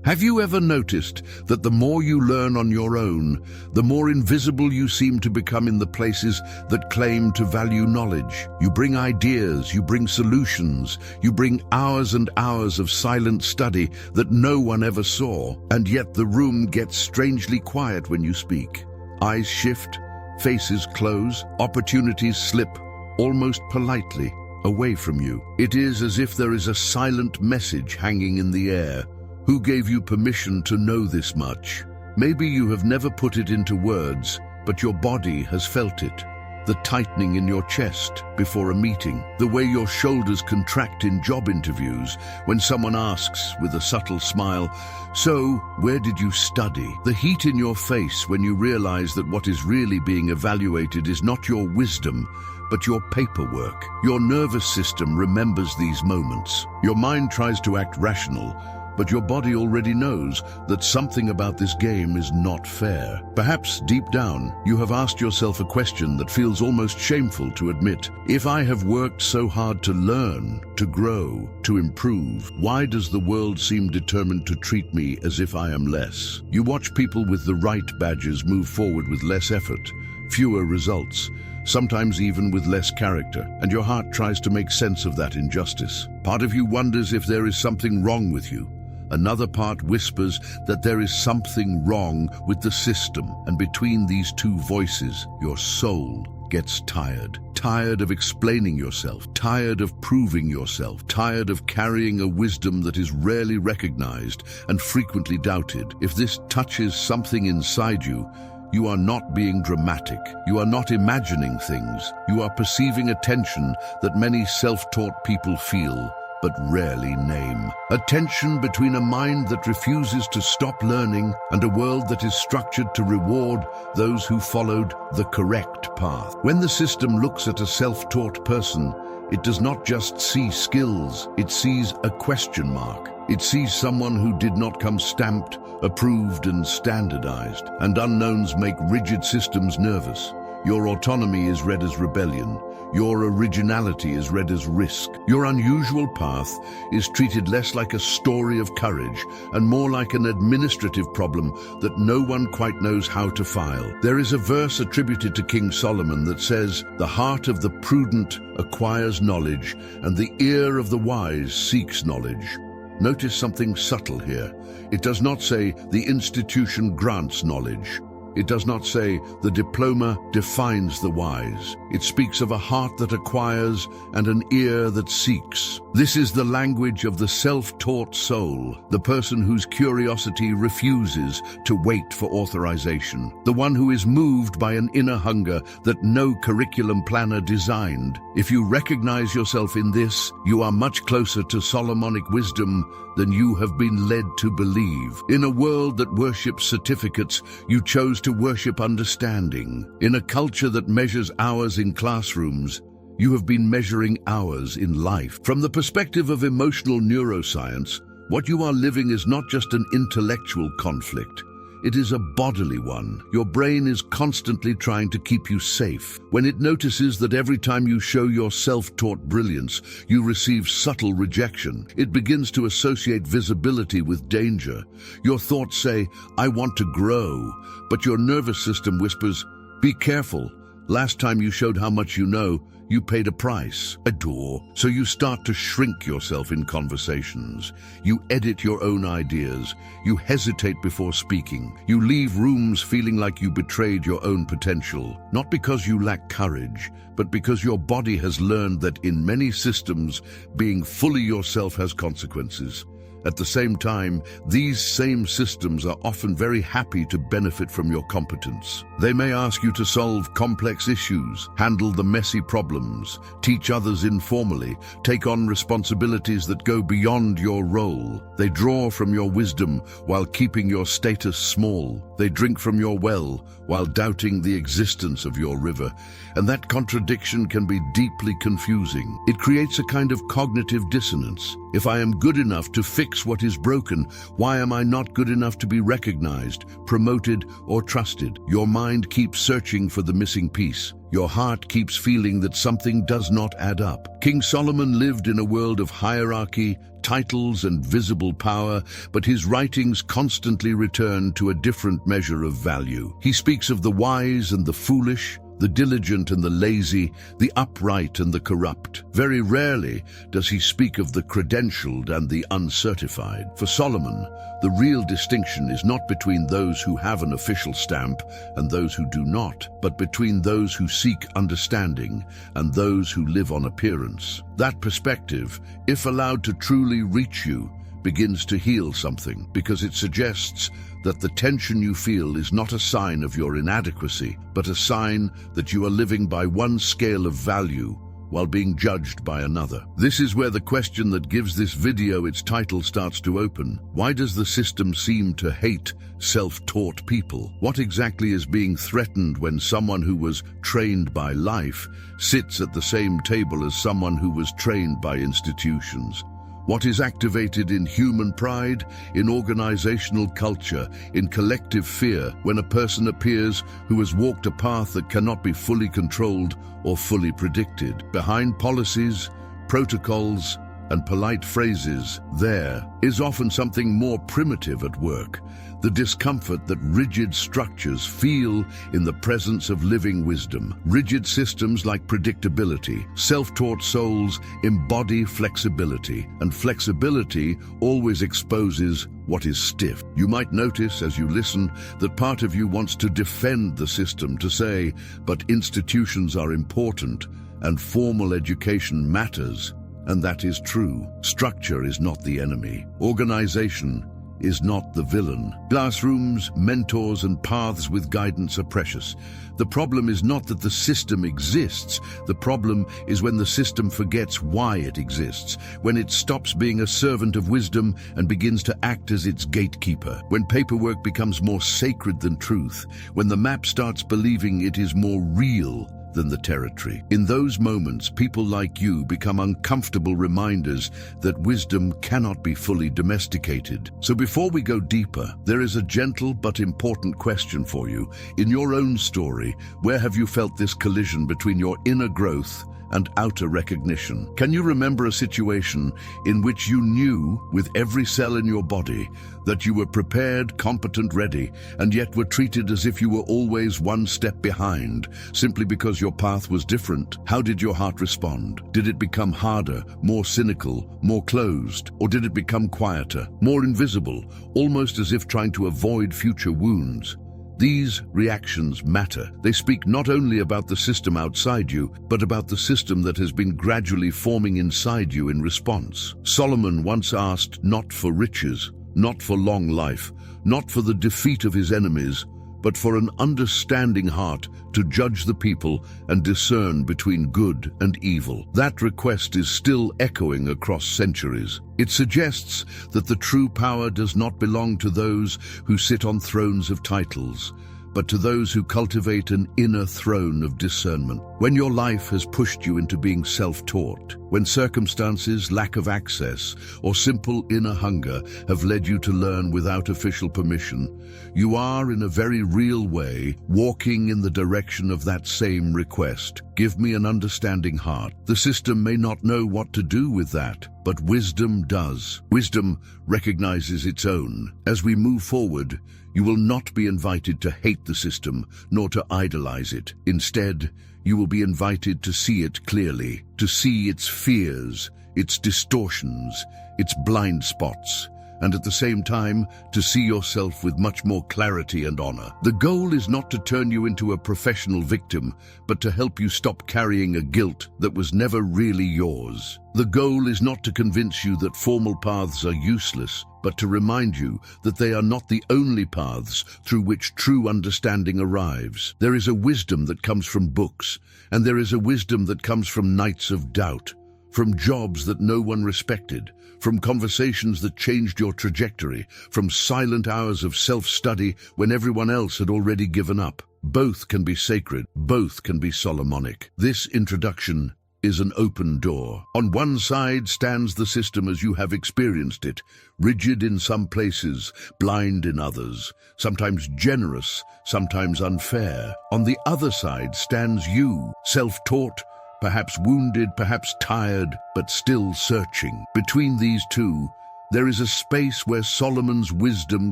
Have you ever noticed that the more you learn on your own, the more invisible you seem to become in the places that claim to value knowledge? You bring ideas, you bring solutions, you bring hours and hours of silent study that no one ever saw, and yet the room gets strangely quiet when you speak. Eyes shift, faces close, opportunities slip, almost politely, away from you. It is as if there is a silent message hanging in the air. Who gave you permission to know this much? Maybe you have never put it into words, but your body has felt it. The tightening in your chest before a meeting, the way your shoulders contract in job interviews when someone asks with a subtle smile, "So, where did you study?" The heat in your face when you realize that what is really being evaluated is not your wisdom, but your paperwork. Your nervous system remembers these moments. Your mind tries to act rational, but your body already knows that something about this game is not fair. Perhaps deep down, you have asked yourself a question that feels almost shameful to admit. If I have worked so hard to learn, to grow, to improve, why does the world seem determined to treat me as if I am less? You watch people with the right badges move forward with less effort, fewer results, sometimes even with less character, and your heart tries to make sense of that injustice. Part of you wonders if there is something wrong with you. Another part whispers that there is something wrong with the system, and between these two voices, your soul gets tired. Tired of explaining yourself, tired of proving yourself, tired of carrying a wisdom that is rarely recognized and frequently doubted. If this touches something inside you, you are not being dramatic. You are not imagining things. You are perceiving a tension that many self-taught people feel, but rarely name. A tension between a mind that refuses to stop learning and a world that is structured to reward those who followed the correct path. When the system looks at a self-taught person, it does not just see skills, it sees a question mark. It sees someone who did not come stamped, approved, and standardized. And unknowns make rigid systems nervous. Your autonomy is read as rebellion. Your originality is read as risk. Your unusual path is treated less like a story of courage and more like an administrative problem that no one quite knows how to file. There is a verse attributed to King Solomon that says, "The heart of the prudent acquires knowledge, and the ear of the wise seeks knowledge." Notice something subtle here. It does not say the institution grants knowledge. It does not say the diploma defines the wise. It speaks of a heart that acquires and an ear that seeks. This is the language of the self-taught soul, the person whose curiosity refuses to wait for authorization, the one who is moved by an inner hunger that no curriculum planner designed. If you recognize yourself in this, you are much closer to Solomonic wisdom than you have been led to believe. In a world that worships certificates, you chose to worship understanding. In a culture that measures hours in classrooms, you have been measuring hours in life. From the perspective of emotional neuroscience, what you are living is not just an intellectual conflict. It is a bodily one. Your brain is constantly trying to keep you safe. When it notices that every time you show your self-taught brilliance, you receive subtle rejection, it begins to associate visibility with danger. Your thoughts say, "I want to grow," but your nervous system whispers, "Be careful. Last time you showed how much you know, you paid a price, a door." So you start to shrink yourself in conversations. You edit your own ideas. You hesitate before speaking. You leave rooms feeling like you betrayed your own potential. Not because you lack courage, but because your body has learned that in many systems, being fully yourself has consequences. At the same time, these same systems are often very happy to benefit from your competence. They may ask you to solve complex issues, handle the messy problems, teach others informally, take on responsibilities that go beyond your role. They draw from your wisdom while keeping your status small. They drink from your well while doubting the existence of your river. And that contradiction can be deeply confusing. It creates a kind of cognitive dissonance. If I am good enough to fix fix what is broken? Why am I not good enough to be recognized, promoted, or trusted? Your mind keeps searching for the missing piece. Your heart keeps feeling that something does not add up. King Solomon lived in a world of hierarchy, titles, and visible power, but his writings constantly return to a different measure of value. He speaks of the wise and the foolish, the diligent and the lazy, the upright and the corrupt. Very rarely does he speak of the credentialed and the uncertified. For Solomon, the real distinction is not between those who have an official stamp and those who do not, but between those who seek understanding and those who live on appearance. That perspective, if allowed to truly reach you, begins to heal something, because it suggests that the tension you feel is not a sign of your inadequacy, but a sign that you are living by one scale of value while being judged by another. This is where the question that gives this video its title starts to open. Why does the system seem to hate self-taught people? What exactly is being threatened when someone who was trained by life sits at the same table as someone who was trained by institutions? What is activated in human pride, in organizational culture, in collective fear, when a person appears who has walked a path that cannot be fully controlled or fully predicted? Behind policies, protocols, and polite phrases, there is often something more primitive at work. The discomfort that rigid structures feel in the presence of living wisdom. Rigid systems like predictability. Self-taught souls embody flexibility, and flexibility always exposes what is stiff. You might notice as you listen that part of you wants to defend the system, to say, but institutions are important and formal education matters. And that is true. Structure is not the enemy. Organization is not the villain. Classrooms, mentors, and paths with guidance are precious. The problem is not that the system exists. The problem is when the system forgets why it exists, when it stops being a servant of wisdom and begins to act as its gatekeeper, when paperwork becomes more sacred than truth, when the map starts believing it is more real than the territory. In those moments, people like you become uncomfortable reminders that wisdom cannot be fully domesticated. So before we go deeper, there is a gentle but important question for you. In your own story, where have you felt this collision between your inner growth and outer recognition? Can you remember a situation in which you knew with every cell in your body that you were prepared, competent, ready, and yet were treated as if you were always one step behind, simply because your path was different? How did your heart respond? Did it become harder, more cynical, more closed? Or did it become quieter, more invisible, almost as if trying to avoid future wounds? These reactions matter. They speak not only about the system outside you, but about the system that has been gradually forming inside you in response. Solomon once asked not for riches, not for long life, not for the defeat of his enemies, but for an understanding heart to judge the people and discern between good and evil. That request is still echoing across centuries. It suggests that the true power does not belong to those who sit on thrones of titles, but to those who cultivate an inner throne of discernment. When your life has pushed you into being self-taught, when circumstances, lack of access, or simple inner hunger have led you to learn without official permission, you are, in a very real way, walking in the direction of that same request. Give me an understanding heart. The system may not know what to do with that, but wisdom does. Wisdom recognizes its own. As we move forward, you will not be invited to hate the system, nor to idolize it. Instead, you will be invited to see it clearly, to see its fears, its distortions, its blind spots, and at the same time, to see yourself with much more clarity and honor. The goal is not to turn you into a professional victim, but to help you stop carrying a guilt that was never really yours. The goal is not to convince you that formal paths are useless, but to remind you that they are not the only paths through which true understanding arrives. There is a wisdom that comes from books, and there is a wisdom that comes from nights of doubt, from jobs that no one respected, from conversations that changed your trajectory, from silent hours of self-study when everyone else had already given up. Both can be sacred, both can be Solomonic. This introduction is an open door. On one side stands the system as you have experienced it, rigid in some places, blind in others, sometimes generous, sometimes unfair. On the other side stands you, self-taught, perhaps wounded, perhaps tired, but still searching. Between these two, there is a space where Solomon's wisdom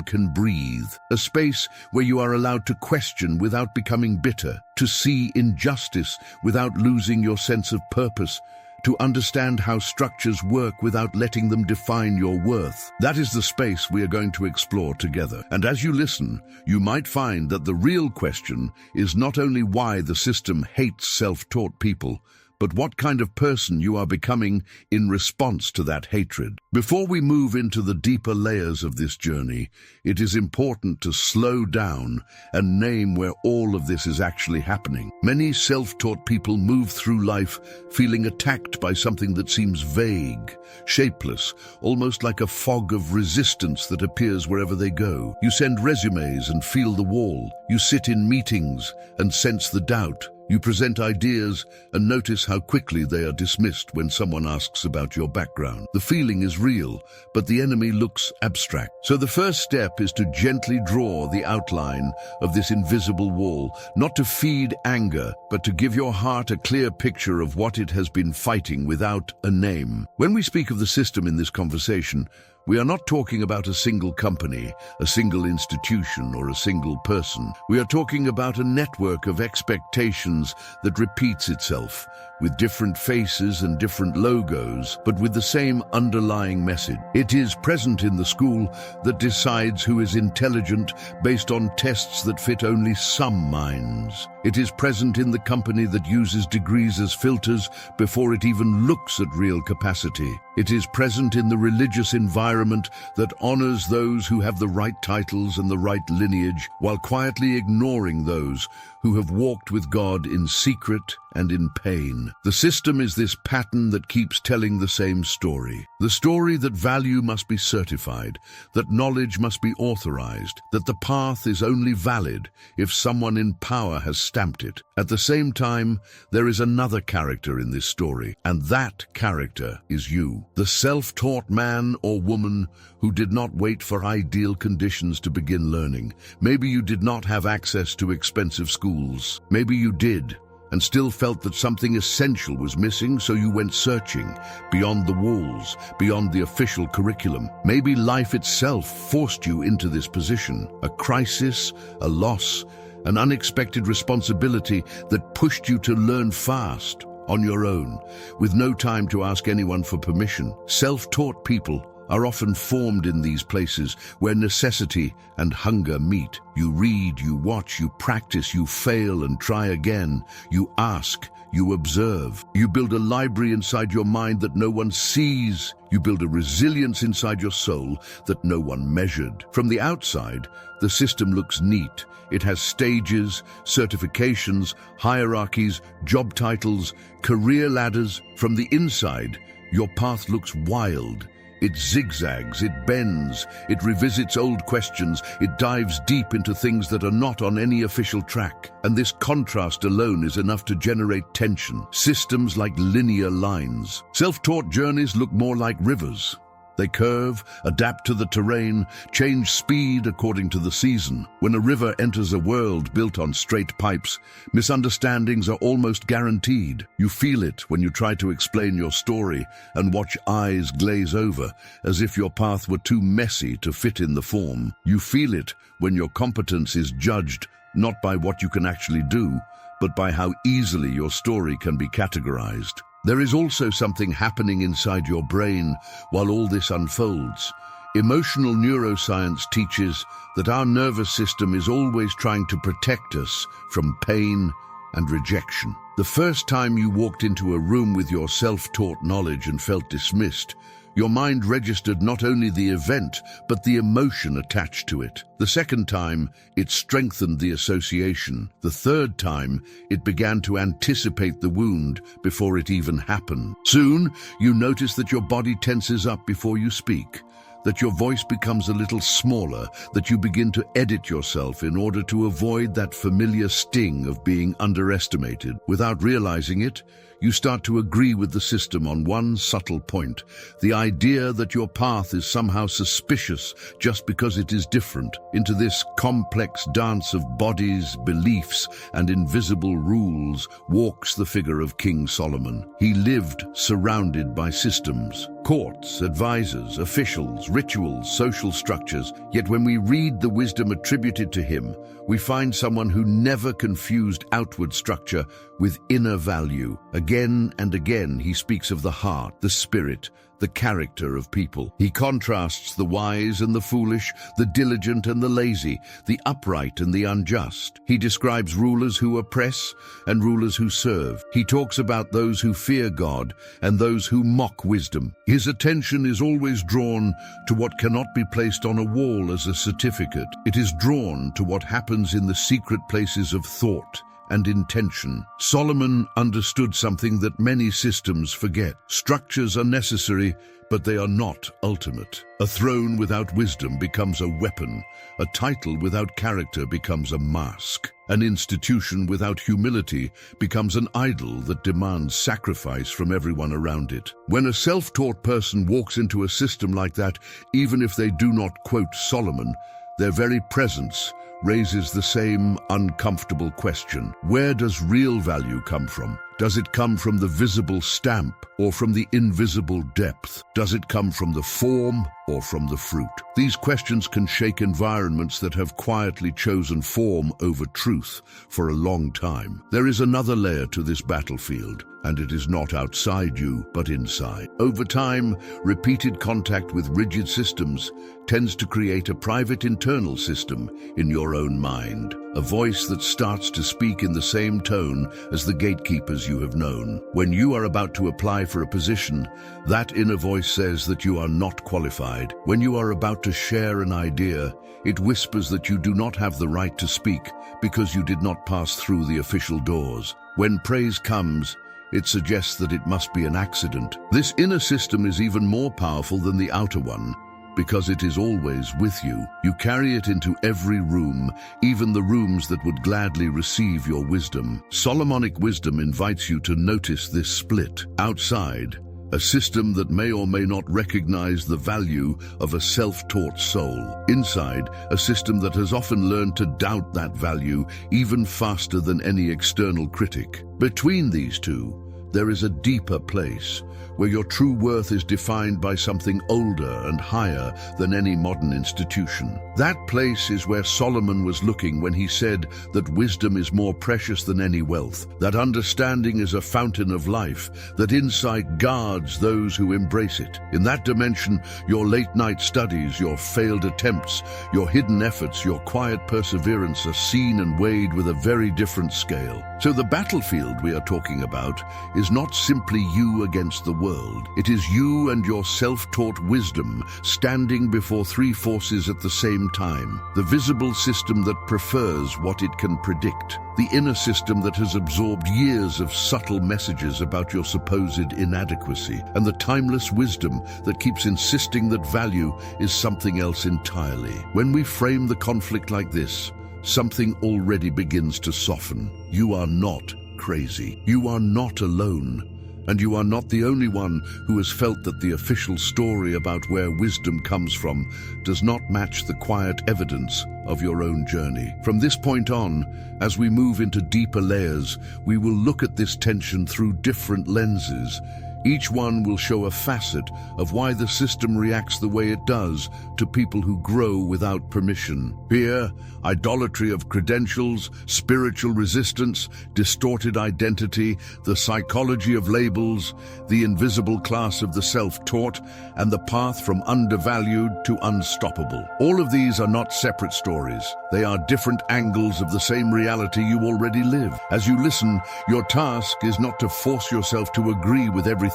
can breathe, a space where you are allowed to question without becoming bitter, to see injustice without losing your sense of purpose, to understand how structures work without letting them define your worth. That is the space we are going to explore together. And as you listen, you might find that the real question is not only why the system hates self-taught people, but what kind of person you are becoming in response to that hatred. Before we move into the deeper layers of this journey, it is important to slow down and name where all of this is actually happening. Many self-taught people move through life feeling attacked by something that seems vague, shapeless, almost like a fog of resistance that appears wherever they go. You send resumes and feel the wall. You sit in meetings and sense the doubt. You present ideas and notice how quickly they are dismissed when someone asks about your background. The feeling is real, but the enemy looks abstract. So the first step is to gently draw the outline of this invisible wall, not to feed anger, but to give your heart a clear picture of what it has been fighting without a name. When we speak of the system in this conversation, we are not talking about a single company, a single institution, or a single person. We are talking about a network of expectations that repeats itself, with different faces and different logos, but with the same underlying message. It is present in the school that decides who is intelligent based on tests that fit only some minds. It is present in the company that uses degrees as filters before it even looks at real capacity. It is present in the religious environment that honors those who have the right titles and the right lineage, while quietly ignoring those who have walked with God in secret and in pain. The system is this pattern that keeps telling the same story. The story that value must be certified, that knowledge must be authorized, that the path is only valid if someone in power has stamped it. At the same time, there is another character in this story, and that character is you. The self-taught man or woman who did not wait for ideal conditions to begin learning. Maybe you did not have access to expensive schools. Maybe you did, and still felt that something essential was missing, so you went searching, beyond the walls, beyond the official curriculum. Maybe life itself forced you into this position, a crisis, a loss, an unexpected responsibility that pushed you to learn fast, on your own, with no time to ask anyone for permission. Self-taught people are often formed in these places where necessity and hunger meet. You read, you watch, you practice, you fail and try again. You ask, you observe. You build a library inside your mind that no one sees. You build a resilience inside your soul that no one measured. From the outside, the system looks neat. It has stages, certifications, hierarchies, job titles, career ladders. From the inside, your path looks wild. It zigzags, it bends, it revisits old questions, it dives deep into things that are not on any official track. And this contrast alone is enough to generate tension. Systems like linear lines. Self-taught journeys look more like rivers. They curve, adapt to the terrain, change speed according to the season. When a river enters a world built on straight pipes, misunderstandings are almost guaranteed. You feel it when you try to explain your story and watch eyes glaze over, as if your path were too messy to fit in the form. You feel it when your competence is judged not by what you can actually do, but by how easily your story can be categorized. There is also something happening inside your brain while all this unfolds. Emotional neuroscience teaches that our nervous system is always trying to protect us from pain and rejection. The first time you walked into a room with your self-taught knowledge and felt dismissed, your mind registered not only the event, but the emotion attached to it. The second time, it strengthened the association. The third time, it began to anticipate the wound before it even happened. Soon, you notice that your body tenses up before you speak, that your voice becomes a little smaller, that you begin to edit yourself in order to avoid that familiar sting of being underestimated. Without realizing it, you start to agree with the system on one subtle point: the idea that your path is somehow suspicious just because it is different. Into this complex dance of bodies, beliefs, and invisible rules walks the figure of King Solomon. He lived surrounded by systems, courts, advisors, officials, rituals, social structures. Yet when we read the wisdom attributed to him, we find someone who never confused outward structure with inner value. Again and again, he speaks of the heart, the spirit, the character of people. He contrasts the wise and the foolish, the diligent and the lazy, the upright and the unjust. He describes rulers who oppress and rulers who serve. He talks about those who fear God and those who mock wisdom. His attention is always drawn to what cannot be placed on a wall as a certificate. It is drawn to what happens in the secret places of thought and intention. Solomon understood something that many systems forget. Structures are necessary, but they are not ultimate. A throne without wisdom becomes a weapon. A title without character becomes a mask. An institution without humility becomes an idol that demands sacrifice from everyone around it. When a self-taught person walks into a system like that, even if they do not quote Solomon, their very presence raises the same uncomfortable question. Where does real value come from? Does it come from the visible stamp or from the invisible depth? Does it come from the form or from the fruit? These questions can shake environments that have quietly chosen form over truth for a long time. There is another layer to this battlefield, and it is not outside you, but inside. Over time, repeated contact with rigid systems tends to create a private internal system in your own mind, a voice that starts to speak in the same tone as the gatekeepers you have known. When you are about to apply for a position, that inner voice says that you are not qualified. When you are about to share an idea, it whispers that you do not have the right to speak because you did not pass through the official doors. When praise comes, it suggests that it must be an accident. This inner system is even more powerful than the outer one, because it is always with you. You carry it into every room, even the rooms that would gladly receive your wisdom. Solomonic wisdom invites you to notice this split. Outside, a system that may or may not recognize the value of a self-taught soul. Inside, a system that has often learned to doubt that value even faster than any external critic. Between these two, there is a deeper place, where your true worth is defined by something older and higher than any modern institution. That place is where Solomon was looking when he said that wisdom is more precious than any wealth, that understanding is a fountain of life, that insight guards those who embrace it. In that dimension, your late-night studies, your failed attempts, your hidden efforts, your quiet perseverance are seen and weighed with a very different scale. So the battlefield we are talking about is not simply you against the world. It is you and your self-taught wisdom standing before three forces at the same time. The visible system that prefers what it can predict. The inner system that has absorbed years of subtle messages about your supposed inadequacy. And the timeless wisdom that keeps insisting that value is something else entirely. When we frame the conflict like this, something already begins to soften. You are not crazy. You are not alone. And you are not the only one who has felt that the official story about where wisdom comes from does not match the quiet evidence of your own journey. From this point on, as we move into deeper layers, we will look at this tension through different lenses. Each one will show a facet of why the system reacts the way it does to people who grow without permission. Fear, idolatry of credentials, spiritual resistance, distorted identity, the psychology of labels, the invisible class of the self-taught, and the path from undervalued to unstoppable. All of these are not separate stories. They are different angles of the same reality you already live. As you listen, your task is not to force yourself to agree with everything,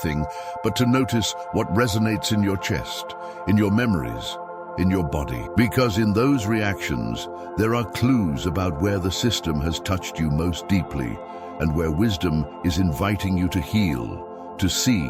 but to notice what resonates in your chest, in your memories, in your body. Because in those reactions, there are clues about where the system has touched you most deeply, and where wisdom is inviting you to heal, to see,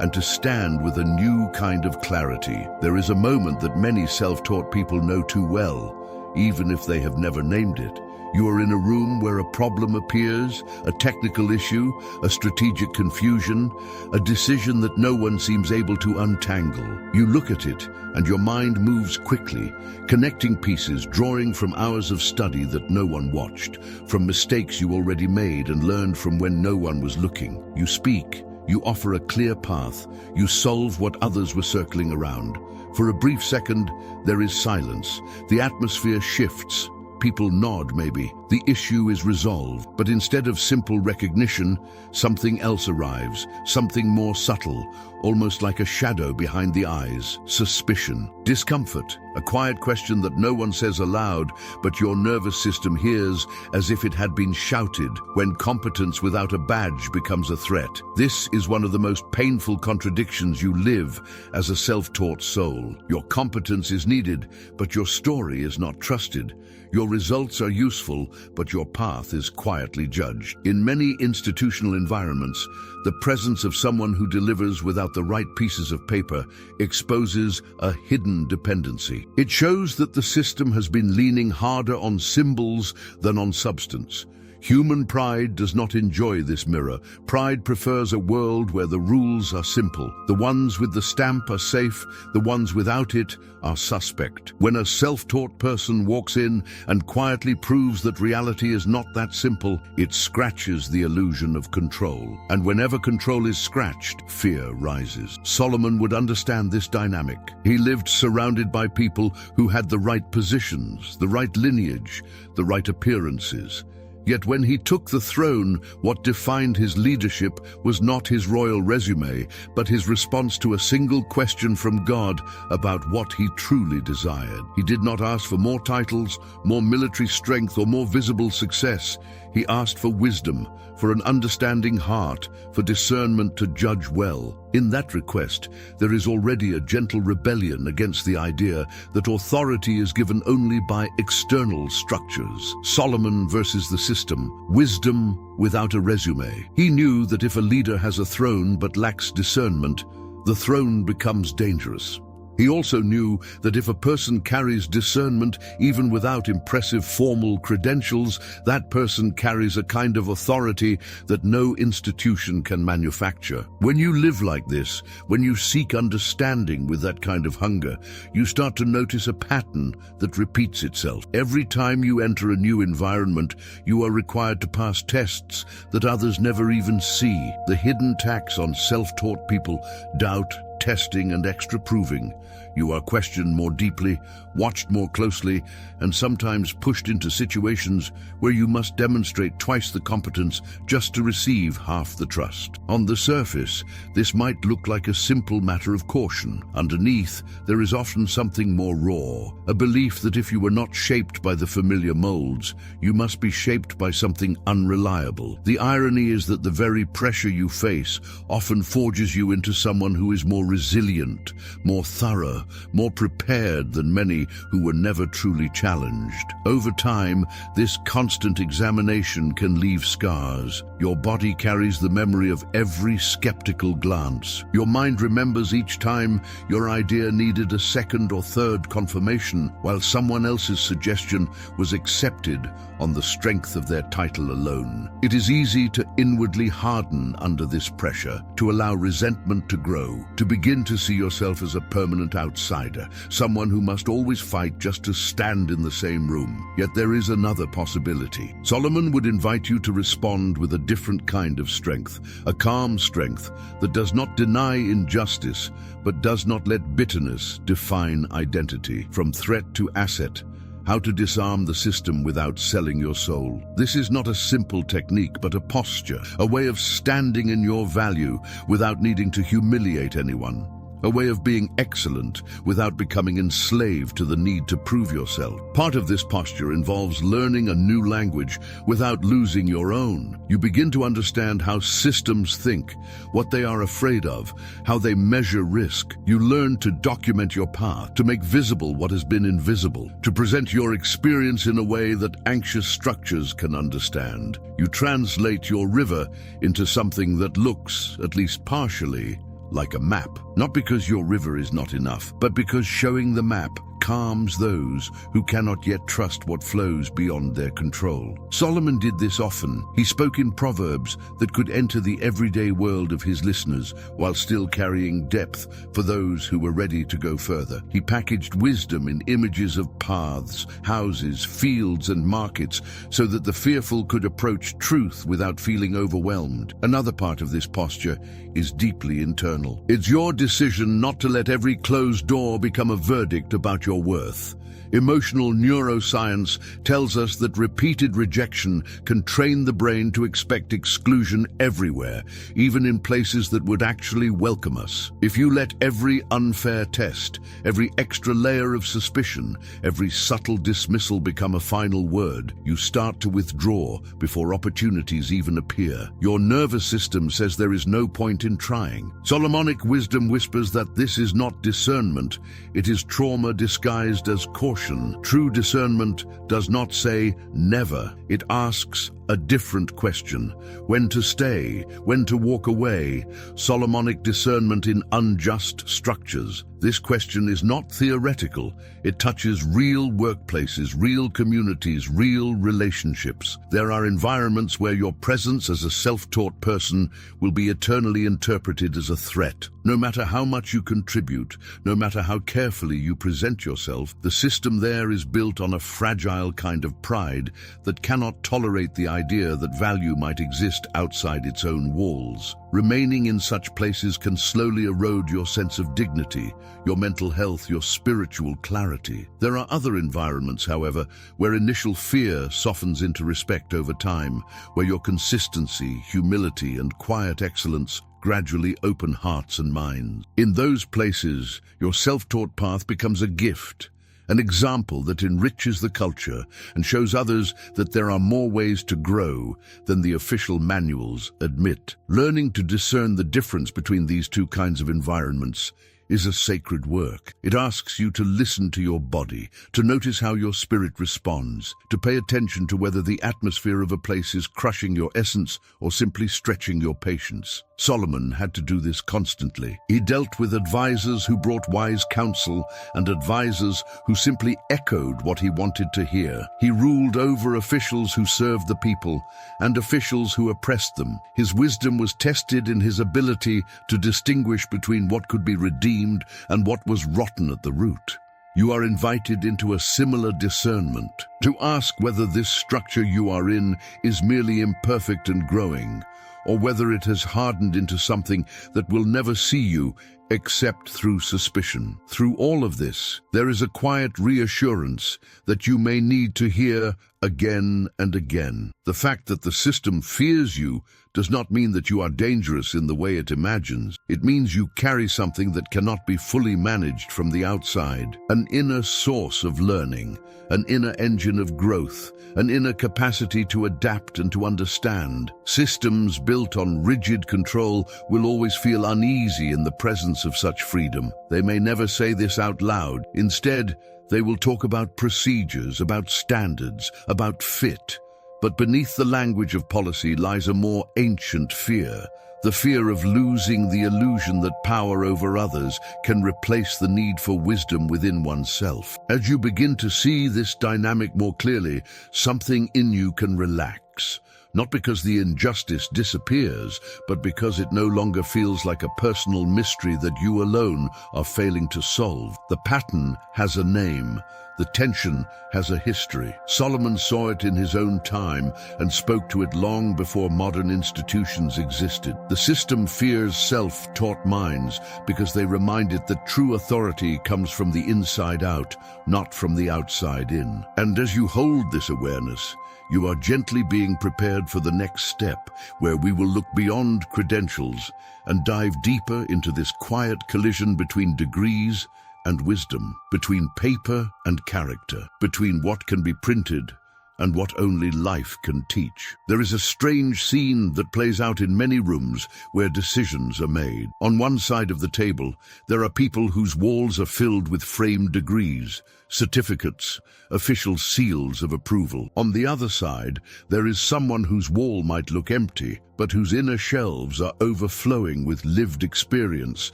and to stand with a new kind of clarity. There is a moment that many self-taught people know too well, even if they have never named it. You are in a room where a problem appears, a technical issue, a strategic confusion, a decision that no one seems able to untangle. You look at it, and your mind moves quickly, connecting pieces, drawing from hours of study that no one watched, from mistakes you already made and learned from when no one was looking. You speak. You offer a clear path. You solve what others were circling around. For a brief second, there is silence. The atmosphere shifts. People nod, maybe. The issue is resolved. But instead of simple recognition, something else arrives, something more subtle, almost like a shadow behind the eyes. Suspicion, discomfort, a quiet question that no one says aloud, but your nervous system hears as if it had been shouted when competence without a badge becomes a threat. This is one of the most painful contradictions you live as a self-taught soul. Your competence is needed, but your story is not trusted. Your results are useful, but your path is quietly judged. In many institutional environments, the presence of someone who delivers without the right pieces of paper exposes a hidden dependency. It shows that the system has been leaning harder on symbols than on substance. Human pride does not enjoy this mirror. Pride prefers a world where the rules are simple. The ones with the stamp are safe, the ones without it are suspect. When a self-taught person walks in and quietly proves that reality is not that simple, it scratches the illusion of control. And whenever control is scratched, fear rises. Solomon would understand this dynamic. He lived surrounded by people who had the right positions, the right lineage, the right appearances. Yet when he took the throne, what defined his leadership was not his royal resume, but his response to a single question from God about what he truly desired. He did not ask for more titles, more military strength, or more visible success. He asked for wisdom, for an understanding heart, for discernment to judge well. In that request, there is already a gentle rebellion against the idea that authority is given only by external structures. Solomon versus the system, wisdom without a resume. He knew that if a leader has a throne but lacks discernment, the throne becomes dangerous. He also knew that if a person carries discernment even without impressive formal credentials, that person carries a kind of authority that no institution can manufacture. When you live like this, when you seek understanding with that kind of hunger, you start to notice a pattern that repeats itself. Every time you enter a new environment, you are required to pass tests that others never even see. The hidden tax on self-taught people: doubt, testing, and extra proving. You are questioned more deeply, watched more closely, and sometimes pushed into situations where you must demonstrate twice the competence just to receive half the trust. On the surface, this might look like a simple matter of caution. Underneath, there is often something more raw, a belief that if you were not shaped by the familiar molds, you must be shaped by something unreliable. The irony is that the very pressure you face often forges you into someone who is more resilient, more thorough, more prepared than many who were never truly challenged. Over time, this constant examination can leave scars. Your body carries the memory of every skeptical glance. Your mind remembers each time your idea needed a second or third confirmation, while someone else's suggestion was accepted on the strength of their title alone. It is easy to inwardly harden under this pressure, to allow resentment to grow, to begin to see yourself as a permanent outsider, someone who must always fight just to stand in the same room. Yet there is another possibility. Solomon would invite you to respond with a different kind of strength, a calm strength that does not deny injustice, but does not let bitterness define identity. From threat to asset, how to disarm the system without selling your soul. This is not a simple technique, but a posture, a way of standing in your value without needing to humiliate anyone. A way of being excellent without becoming enslaved to the need to prove yourself. Part of this posture involves learning a new language without losing your own. You begin to understand how systems think, what they are afraid of, how they measure risk. You learn to document your path, to make visible what has been invisible, to present your experience in a way that anxious structures can understand. You translate your river into something that looks, at least partially, like a map. Not because your river is not enough, but because showing the map calms those who cannot yet trust what flows beyond their control. Solomon did this often. He spoke in proverbs that could enter the everyday world of his listeners while still carrying depth for those who were ready to go further. He packaged wisdom in images of paths, houses, fields, and markets so that the fearful could approach truth without feeling overwhelmed. Another part of this posture is deeply internal. It's your decision not to let every closed door become a verdict about your worth. Emotional neuroscience tells us that repeated rejection can train the brain to expect exclusion everywhere, even in places that would actually welcome us. If you let every unfair test, every extra layer of suspicion, every subtle dismissal become a final word, you start to withdraw before opportunities even appear. Your nervous system says there is no point in trying. Solomonic wisdom whispers that this is not discernment, it is trauma disguised as caution. True discernment does not say never. It asks a different question: when to stay, when to walk away. Solomonic discernment in unjust structures. This question is not theoretical. It touches real workplaces, real communities, real relationships. There are environments where your presence as a self-taught person will be eternally interpreted as a threat. No matter how much you contribute, no matter how carefully you present yourself, the system there is built on a fragile kind of pride that cannot tolerate the idea that value might exist outside its own walls. Remaining in such places can slowly erode your sense of dignity, your mental health, your spiritual clarity. There are other environments, however, where initial fear softens into respect over time, where your consistency, humility, and quiet excellence gradually open hearts and minds. In those places, your self-taught path becomes a gift, an example that enriches the culture and shows others that there are more ways to grow than the official manuals admit. Learning to discern the difference between these two kinds of environments is a sacred work. It asks you to listen to your body, to notice how your spirit responds, to pay attention to whether the atmosphere of a place is crushing your essence or simply stretching your patience. Solomon had to do this constantly. He dealt with advisors who brought wise counsel and advisors who simply echoed what he wanted to hear. He ruled over officials who served the people and officials who oppressed them. His wisdom was tested in his ability to distinguish between what could be redeemed and what was rotten at the root. You are invited into a similar discernment, to ask whether this structure you are in is merely imperfect and growing, or whether it has hardened into something that will never see you except through suspicion. Through all of this, there is a quiet reassurance that you may need to hear again and again. The fact that the system fears you does not mean that you are dangerous in the way it imagines. It means you carry something that cannot be fully managed from the outside. An inner source of learning, an inner engine of growth, an inner capacity to adapt and to understand. Systems built on rigid control will always feel uneasy in the presence of such freedom. They may never say this out loud. Instead, they will talk about procedures, about standards, about fit. But beneath the language of policy lies a more ancient fear, the fear of losing the illusion that power over others can replace the need for wisdom within oneself. As you begin to see this dynamic more clearly, something in you can relax. Not because the injustice disappears, but because it no longer feels like a personal mystery that you alone are failing to solve. The pattern has a name. The tension has a history. Solomon saw it in his own time and spoke to it long before modern institutions existed. The system fears self-taught minds because they remind it that true authority comes from the inside out, not from the outside in. And as you hold this awareness, you are gently being prepared for the next step, where we will look beyond credentials and dive deeper into this quiet collision between degrees and wisdom, between paper and character, between what can be printed and what only life can teach. There is a strange scene that plays out in many rooms where decisions are made. On one side of the table, there are people whose walls are filled with framed degrees, certificates, official seals of approval. On the other side, there is someone whose wall might look empty, but whose inner shelves are overflowing with lived experience,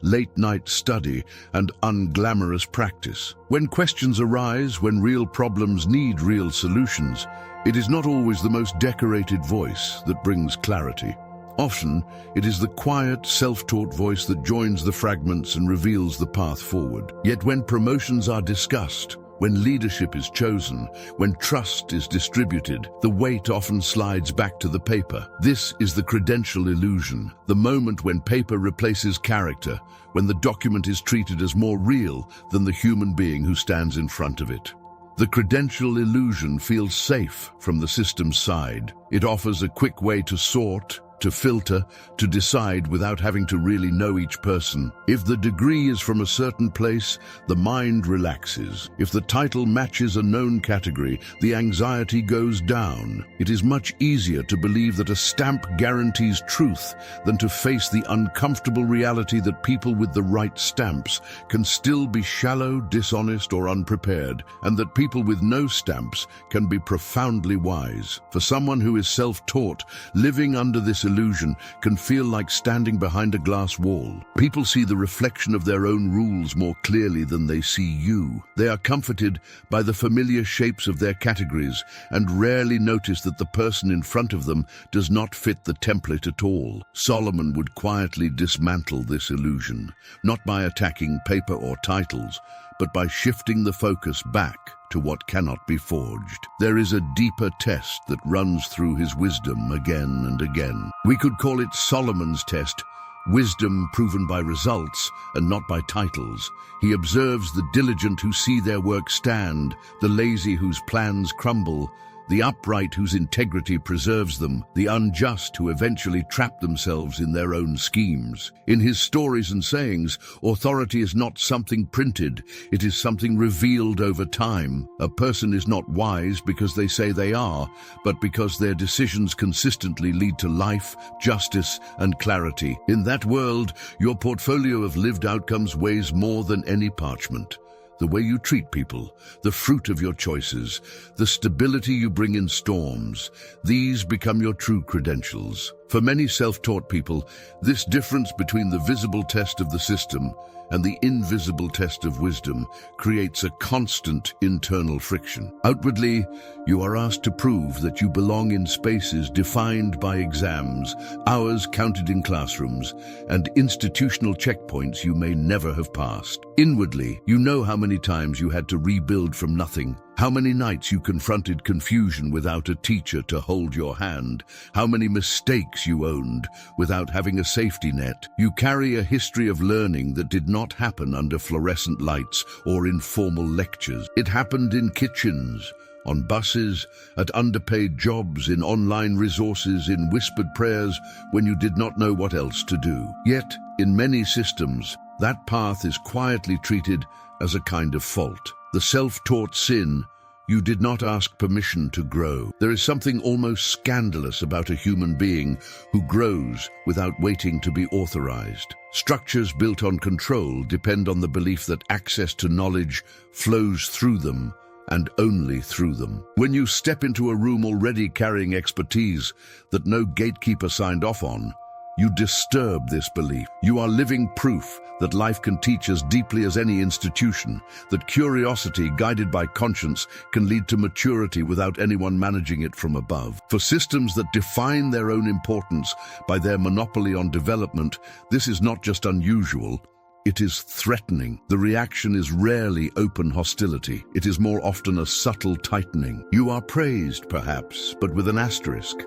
late-night study, and unglamorous practice. When questions arise, when real problems need real solutions, it is not always the most decorated voice that brings clarity. Often, it is the quiet, self-taught voice that joins the fragments and reveals the path forward. Yet when promotions are discussed, when leadership is chosen, when trust is distributed, the weight often slides back to the paper. This is the credential illusion, the moment when paper replaces character, when the document is treated as more real than the human being who stands in front of it. The credential illusion feels safe from the system's side. It offers a quick way to sort, to filter, to decide without having to really know each person. If the degree is from a certain place, the mind relaxes. If the title matches a known category, the anxiety goes down. It is much easier to believe that a stamp guarantees truth than to face the uncomfortable reality that people with the right stamps can still be shallow, dishonest, or unprepared, and that people with no stamps can be profoundly wise. For someone who is self-taught, living under this illusion can feel like standing behind a glass wall. People see the reflection of their own rules more clearly than they see you. They are comforted by the familiar shapes of their categories and rarely notice that the person in front of them does not fit the template at all. Solomon would quietly dismantle this illusion, not by attacking paper or titles, but by shifting the focus back to what cannot be forged. There is a deeper test that runs through his wisdom again and again. We could call it Solomon's test, wisdom proven by results and not by titles. He observes the diligent who see their work stand, the lazy whose plans crumble, the upright whose integrity preserves them, the unjust who eventually trap themselves in their own schemes. In his stories and sayings, authority is not something printed, it is something revealed over time. A person is not wise because they say they are, but because their decisions consistently lead to life, justice, and clarity. In that world, your portfolio of lived outcomes weighs more than any parchment. The way you treat people, the fruit of your choices, the stability you bring in storms, these become your true credentials. For many self-taught people, this difference between the visible test of the system and the invisible test of wisdom creates a constant internal friction. Outwardly, you are asked to prove that you belong in spaces defined by exams, hours counted in classrooms, and institutional checkpoints you may never have passed. Inwardly, you know how many times you had to rebuild from nothing, how many nights you confronted confusion without a teacher to hold your hand, how many mistakes you owned without having a safety net. You carry a history of learning that did not happen under fluorescent lights or in formal lectures. It happened in kitchens, on buses, at underpaid jobs, in online resources, in whispered prayers when you did not know what else to do. Yet, in many systems, that path is quietly treated as a kind of fault. The self-taught sin, you did not ask permission to grow. There is something almost scandalous about a human being who grows without waiting to be authorized. Structures built on control depend on the belief that access to knowledge flows through them and only through them. When you step into a room already carrying expertise that no gatekeeper signed off on, you disturb this belief. You are living proof that life can teach as deeply as any institution, that curiosity guided by conscience can lead to maturity without anyone managing it from above. For systems that define their own importance by their monopoly on development, this is not just unusual, it is threatening. The reaction is rarely open hostility. It is more often a subtle tightening. You are praised, perhaps, but with an asterisk.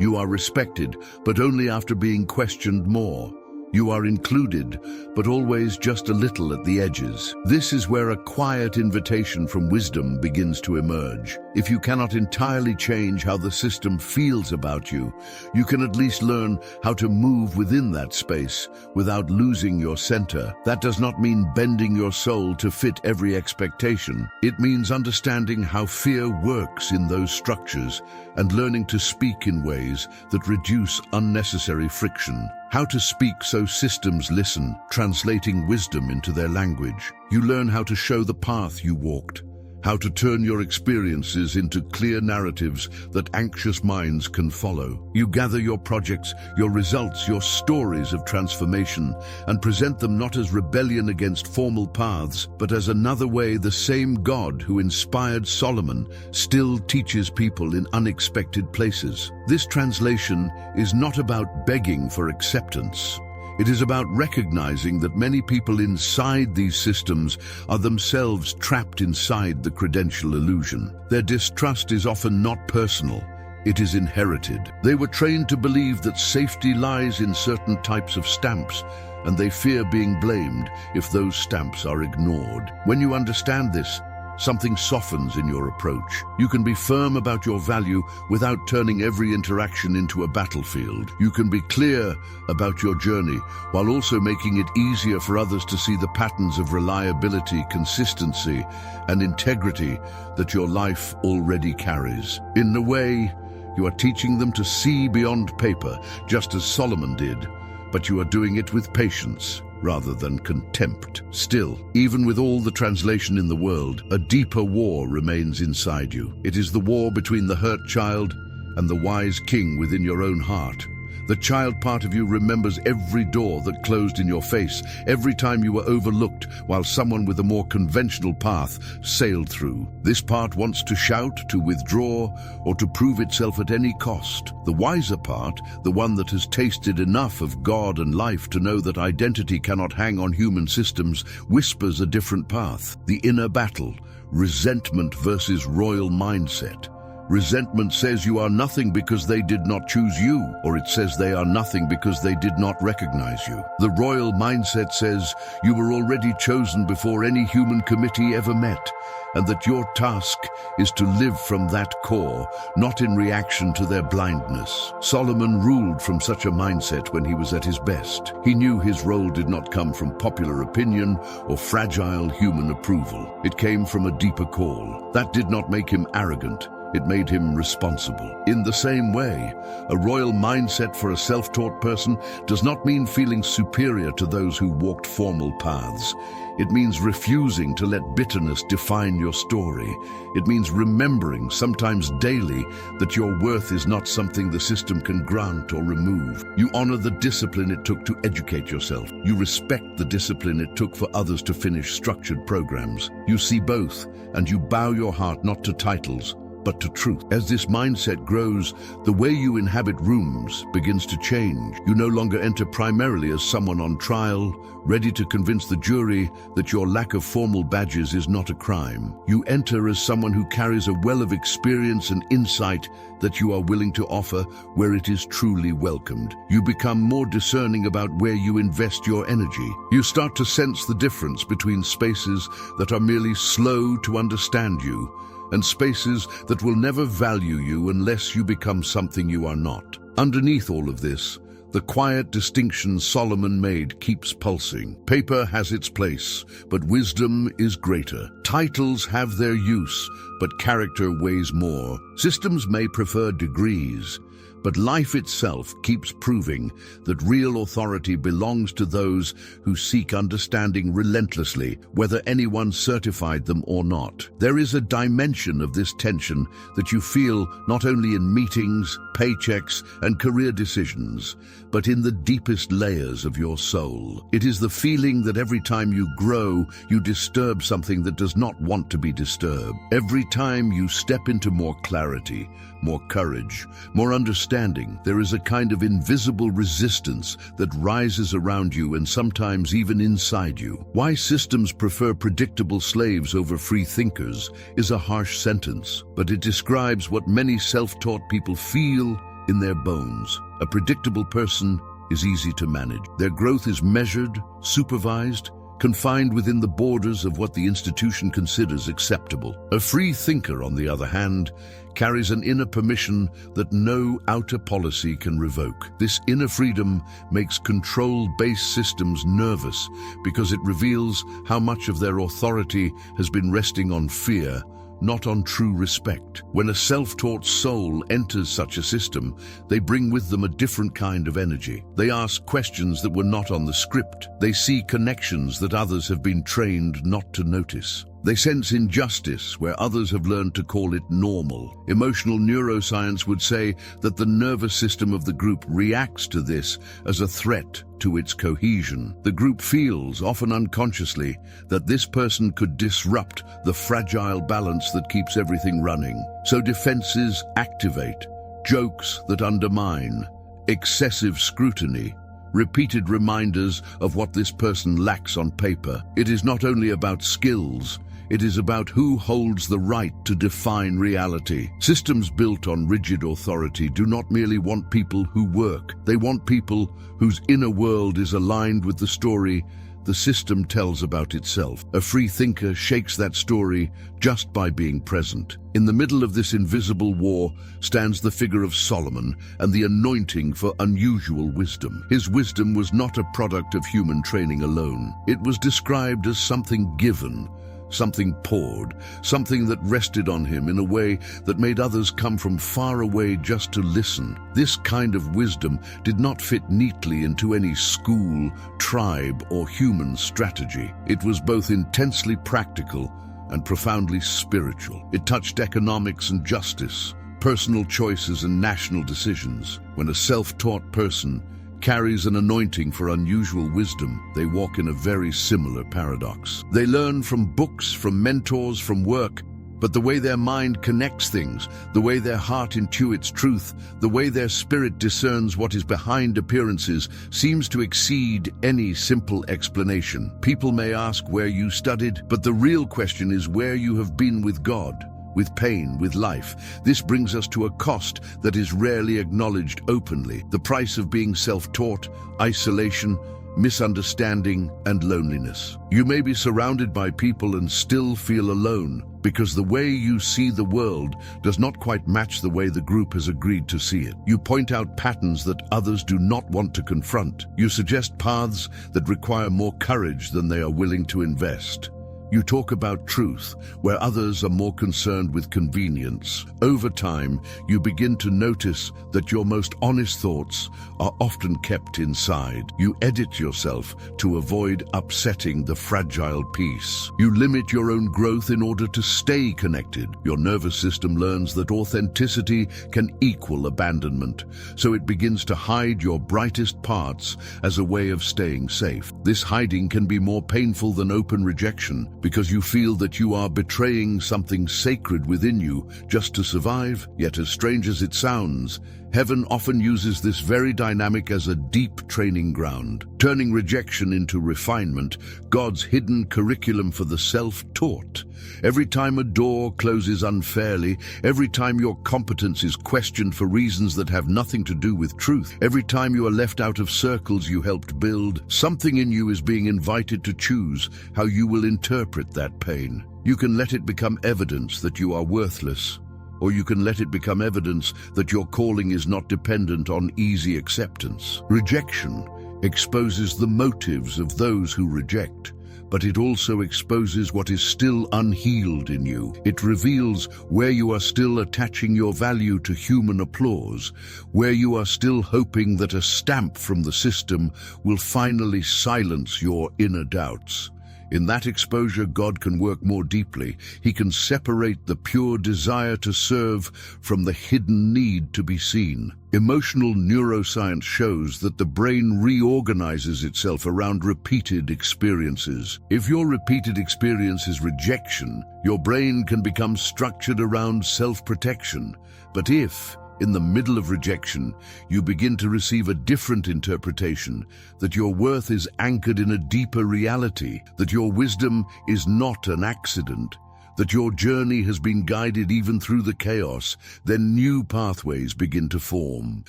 You are respected, but only after being questioned more. You are included, but always just a little at the edges. This is where a quiet invitation from wisdom begins to emerge. If you cannot entirely change how the system feels about you, you can at least learn how to move within that space without losing your center. That does not mean bending your soul to fit every expectation. It means understanding how fear works in those structures and learning to speak in ways that reduce unnecessary friction. How to speak so systems listen, translating wisdom into their language. You learn how to show the path you walked, how to turn your experiences into clear narratives that anxious minds can follow. You gather your projects, your results, your stories of transformation, and present them not as rebellion against formal paths, but as another way the same God who inspired Solomon still teaches people in unexpected places. This translation is not about begging for acceptance. It is about recognizing that many people inside these systems are themselves trapped inside the credential illusion. Their distrust is often not personal, it is inherited. They were trained to believe that safety lies in certain types of stamps, and they fear being blamed if those stamps are ignored. When you understand this, something softens in your approach. You can be firm about your value without turning every interaction into a battlefield. You can be clear about your journey while also making it easier for others to see the patterns of reliability, consistency, and integrity that your life already carries. In a way, you are teaching them to see beyond paper, just as Solomon did, but you are doing it with patience rather than contempt. Still, even with all the translation in the world, a deeper war remains inside you. It is the war between the hurt child and the wise king within your own heart. The child part of you remembers every door that closed in your face, every time you were overlooked while someone with a more conventional path sailed through. This part wants to shout, to withdraw, or to prove itself at any cost. The wiser part, the one that has tasted enough of God and life to know that identity cannot hang on human systems, whispers a different path. The inner battle, resentment versus royal mindset. Resentment says you are nothing because they did not choose you, or it says they are nothing because they did not recognize you. The royal mindset says you were already chosen before any human committee ever met, and that your task is to live from that core, not in reaction to their blindness. Solomon ruled from such a mindset when he was at his best. He knew his role did not come from popular opinion or fragile human approval. It came from a deeper call. That did not make him arrogant. It made him responsible. In the same way, a royal mindset for a self-taught person does not mean feeling superior to those who walked formal paths. It means refusing to let bitterness define your story. It means remembering, sometimes daily, that your worth is not something the system can grant or remove. You honor the discipline it took to educate yourself. You respect the discipline it took for others to finish structured programs. You see both, and you bow your heart not to titles, but to truth. As this mindset grows, the way you inhabit rooms begins to change. You no longer enter primarily as someone on trial, ready to convince the jury that your lack of formal badges is not a crime. You enter as someone who carries a well of experience and insight that you are willing to offer where it is truly welcomed. You become more discerning about where you invest your energy. You start to sense the difference between spaces that are merely slow to understand you and spaces that will never value you unless you become something you are not. Underneath all of this, the quiet distinction Solomon made keeps pulsing. Paper has its place, but wisdom is greater. Titles have their use, but character weighs more. Systems may prefer degrees, but life itself keeps proving that real authority belongs to those who seek understanding relentlessly, whether anyone certified them or not. There is a dimension of this tension that you feel not only in meetings, paychecks, and career decisions, but in the deepest layers of your soul. It is the feeling that every time you grow, you disturb something that does not want to be disturbed. Every time you step into more clarity, more courage, more understanding, there is a kind of invisible resistance that rises around you and sometimes even inside you. Why systems prefer predictable slaves over free thinkers is a harsh sentence, but it describes what many self-taught people feel in their bones. A predictable person is easy to manage. Their growth is measured, supervised, confined within the borders of what the institution considers acceptable. A free thinker, on the other hand, carries an inner permission that no outer policy can revoke. This inner freedom makes control-based systems nervous because it reveals how much of their authority has been resting on fear, not on true respect. When a self-taught soul enters such a system, they bring with them a different kind of energy. They ask questions that were not on the script. They see connections that others have been trained not to notice. They sense injustice where others have learned to call it normal. Emotional neuroscience would say that the nervous system of the group reacts to this as a threat to its cohesion. The group feels, often unconsciously, that this person could disrupt the fragile balance that keeps everything running. So defenses activate, jokes that undermine, excessive scrutiny, repeated reminders of what this person lacks on paper. It is not only about skills, it is about who holds the right to define reality. Systems built on rigid authority do not merely want people who work. They want people whose inner world is aligned with the story the system tells about itself. A free thinker shakes that story just by being present. In the middle of this invisible war stands the figure of Solomon and the anointing for unusual wisdom. His wisdom was not a product of human training alone. It was described as something given, something poured, something that rested on him in a way that made others come from far away just to listen. This kind of wisdom did not fit neatly into any school, tribe, or human strategy. It was both intensely practical and profoundly spiritual. It touched economics and justice, personal choices and national decisions. When a self-taught person carries an anointing for unusual wisdom, they walk in a very similar paradox. They learn from books, from mentors, from work, but the way their mind connects things, the way their heart intuits truth, the way their spirit discerns what is behind appearances seems to exceed any simple explanation. People may ask where you studied, but the real question is where you have been with God, with pain, with life. This brings us to a cost that is rarely acknowledged openly. The price of being self-taught, isolation, misunderstanding, and loneliness. You may be surrounded by people and still feel alone because the way you see the world does not quite match the way the group has agreed to see it. You point out patterns that others do not want to confront. You suggest paths that require more courage than they are willing to invest. You talk about truth, where others are more concerned with convenience. Over time, you begin to notice that your most honest thoughts are often kept inside. You edit yourself to avoid upsetting the fragile peace. You limit your own growth in order to stay connected. Your nervous system learns that authenticity can equal abandonment, so it begins to hide your brightest parts as a way of staying safe. This hiding can be more painful than open rejection, because you feel that you are betraying something sacred within you just to survive. Yet, as strange as it sounds, heaven often uses this very dynamic as a deep training ground, turning rejection into refinement, God's hidden curriculum for the self-taught. Every time a door closes unfairly, every time your competence is questioned for reasons that have nothing to do with truth, every time you are left out of circles you helped build, something in you is being invited to choose how you will interpret that pain. You can let it become evidence that you are worthless, or you can let it become evidence that your calling is not dependent on easy acceptance. Rejection exposes the motives of those who reject, but it also exposes what is still unhealed in you. It reveals where you are still attaching your value to human applause, where you are still hoping that a stamp from the system will finally silence your inner doubts. In that exposure, God can work more deeply. He can separate the pure desire to serve from the hidden need to be seen. Emotional neuroscience shows that the brain reorganizes itself around repeated experiences. If your repeated experience is rejection, your brain can become structured around self-protection. But if, in the middle of rejection, you begin to receive a different interpretation, that your worth is anchored in a deeper reality, that your wisdom is not an accident, that your journey has been guided even through the chaos, then new pathways begin to form.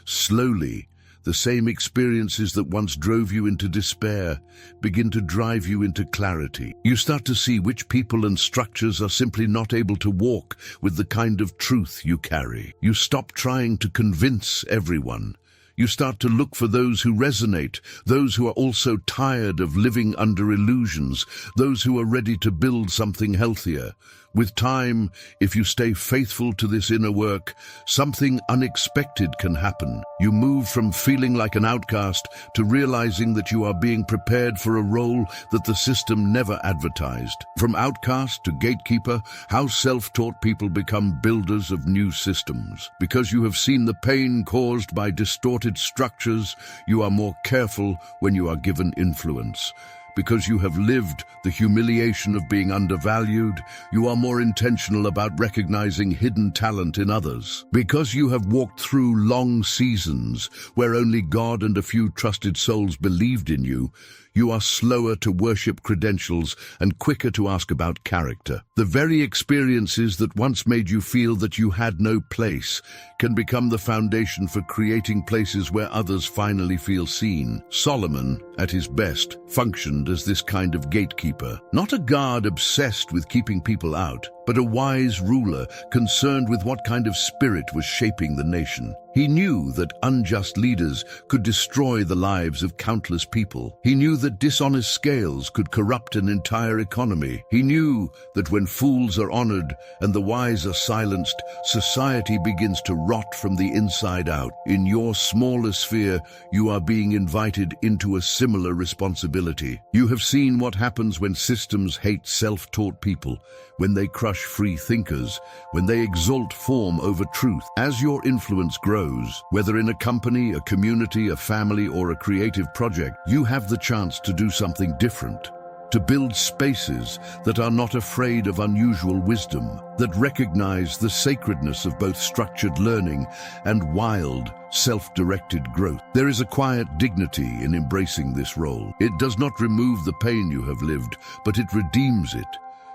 Slowly, the same experiences that once drove you into despair begin to drive you into clarity. You start to see which people and structures are simply not able to walk with the kind of truth you carry. You stop trying to convince everyone. You start to look for those who resonate, those who are also tired of living under illusions, those who are ready to build something healthier, With time, if you stay faithful to this inner work, something unexpected can happen. You move from feeling like an outcast to realizing that you are being prepared for a role that the system never advertised. From outcast to gatekeeper, how self-taught people become builders of new systems. Because you have seen the pain caused by distorted structures, you are more careful when you are given influence. Because you have lived the humiliation of being undervalued, you are more intentional about recognizing hidden talent in others. Because you have walked through long seasons where only God and a few trusted souls believed in you, you are slower to worship credentials and quicker to ask about character. The very experiences that once made you feel that you had no place can become the foundation for creating places where others finally feel seen. Solomon, at his best, functioned as this kind of gatekeeper, not a guard obsessed with keeping people out, but a wise ruler concerned with what kind of spirit was shaping the nation. He knew that unjust leaders could destroy the lives of countless people. He knew that dishonest scales could corrupt an entire economy. He knew that when fools are honored and the wise are silenced, society begins to rot from the inside out. In your smaller sphere, you are being invited into a similar responsibility. You have seen what happens when systems hate self-taught people, when they crush free thinkers, when they exalt form over truth. As your influence grows, whether in a company, a community, a family, or a creative project, you have the chance to do something different. To build spaces that are not afraid of unusual wisdom, that recognize the sacredness of both structured learning and wild, self-directed growth. There is a quiet dignity in embracing this role. It does not remove the pain you have lived, but it redeems it.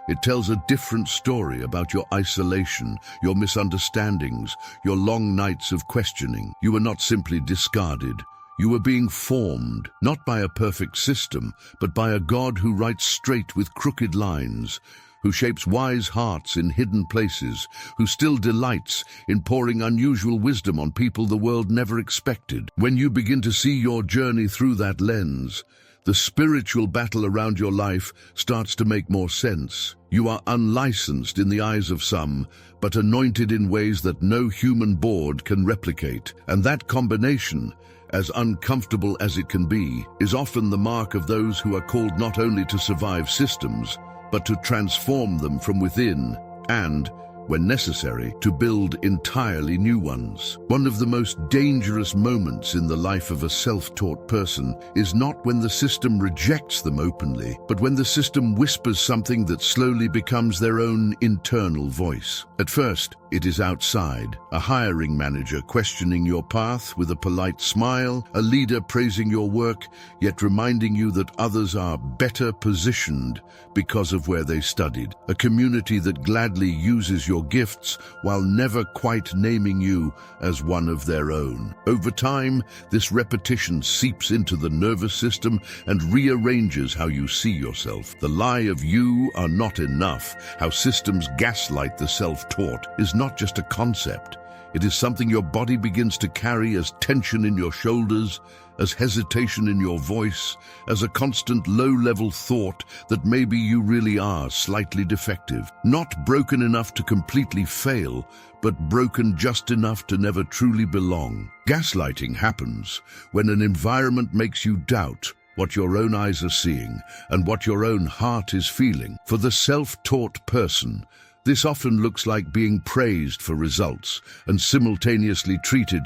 It tells a different story about your isolation, your misunderstandings, your long nights of questioning. You were not simply discarded. You were being formed, not by a perfect system, but by a God who writes straight with crooked lines, who shapes wise hearts in hidden places, who still delights in pouring unusual wisdom on people the world never expected. When you begin to see your journey through that lens, the spiritual battle around your life starts to make more sense. You are unlicensed in the eyes of some, but anointed in ways that no human board can replicate. And that combination, as uncomfortable as it can be, is often the mark of those who are called not only to survive systems, but to transform them from within and, when necessary, to build entirely new ones. One of the most dangerous moments in the life of a self-taught person is not when the system rejects them openly, but when the system whispers something that slowly becomes their own internal voice. At first, it is outside, a hiring manager questioning your path with a polite smile, a leader praising your work, yet reminding you that others are better positioned because of where they studied, a community that gladly uses your gifts while never quite naming you as one of their own. Over time, this repetition seeps into the nervous system and rearranges how you see yourself. The lie of you are not enough, how systems gaslight the self-taught, is not just a concept. It is something your body begins to carry as tension in your shoulders, as hesitation in your voice, as a constant low-level thought that maybe you really are slightly defective. Not broken enough to completely fail, but broken just enough to never truly belong. Gaslighting happens when an environment makes you doubt what your own eyes are seeing and what your own heart is feeling. For the self-taught person, this often looks like being praised for results and simultaneously treated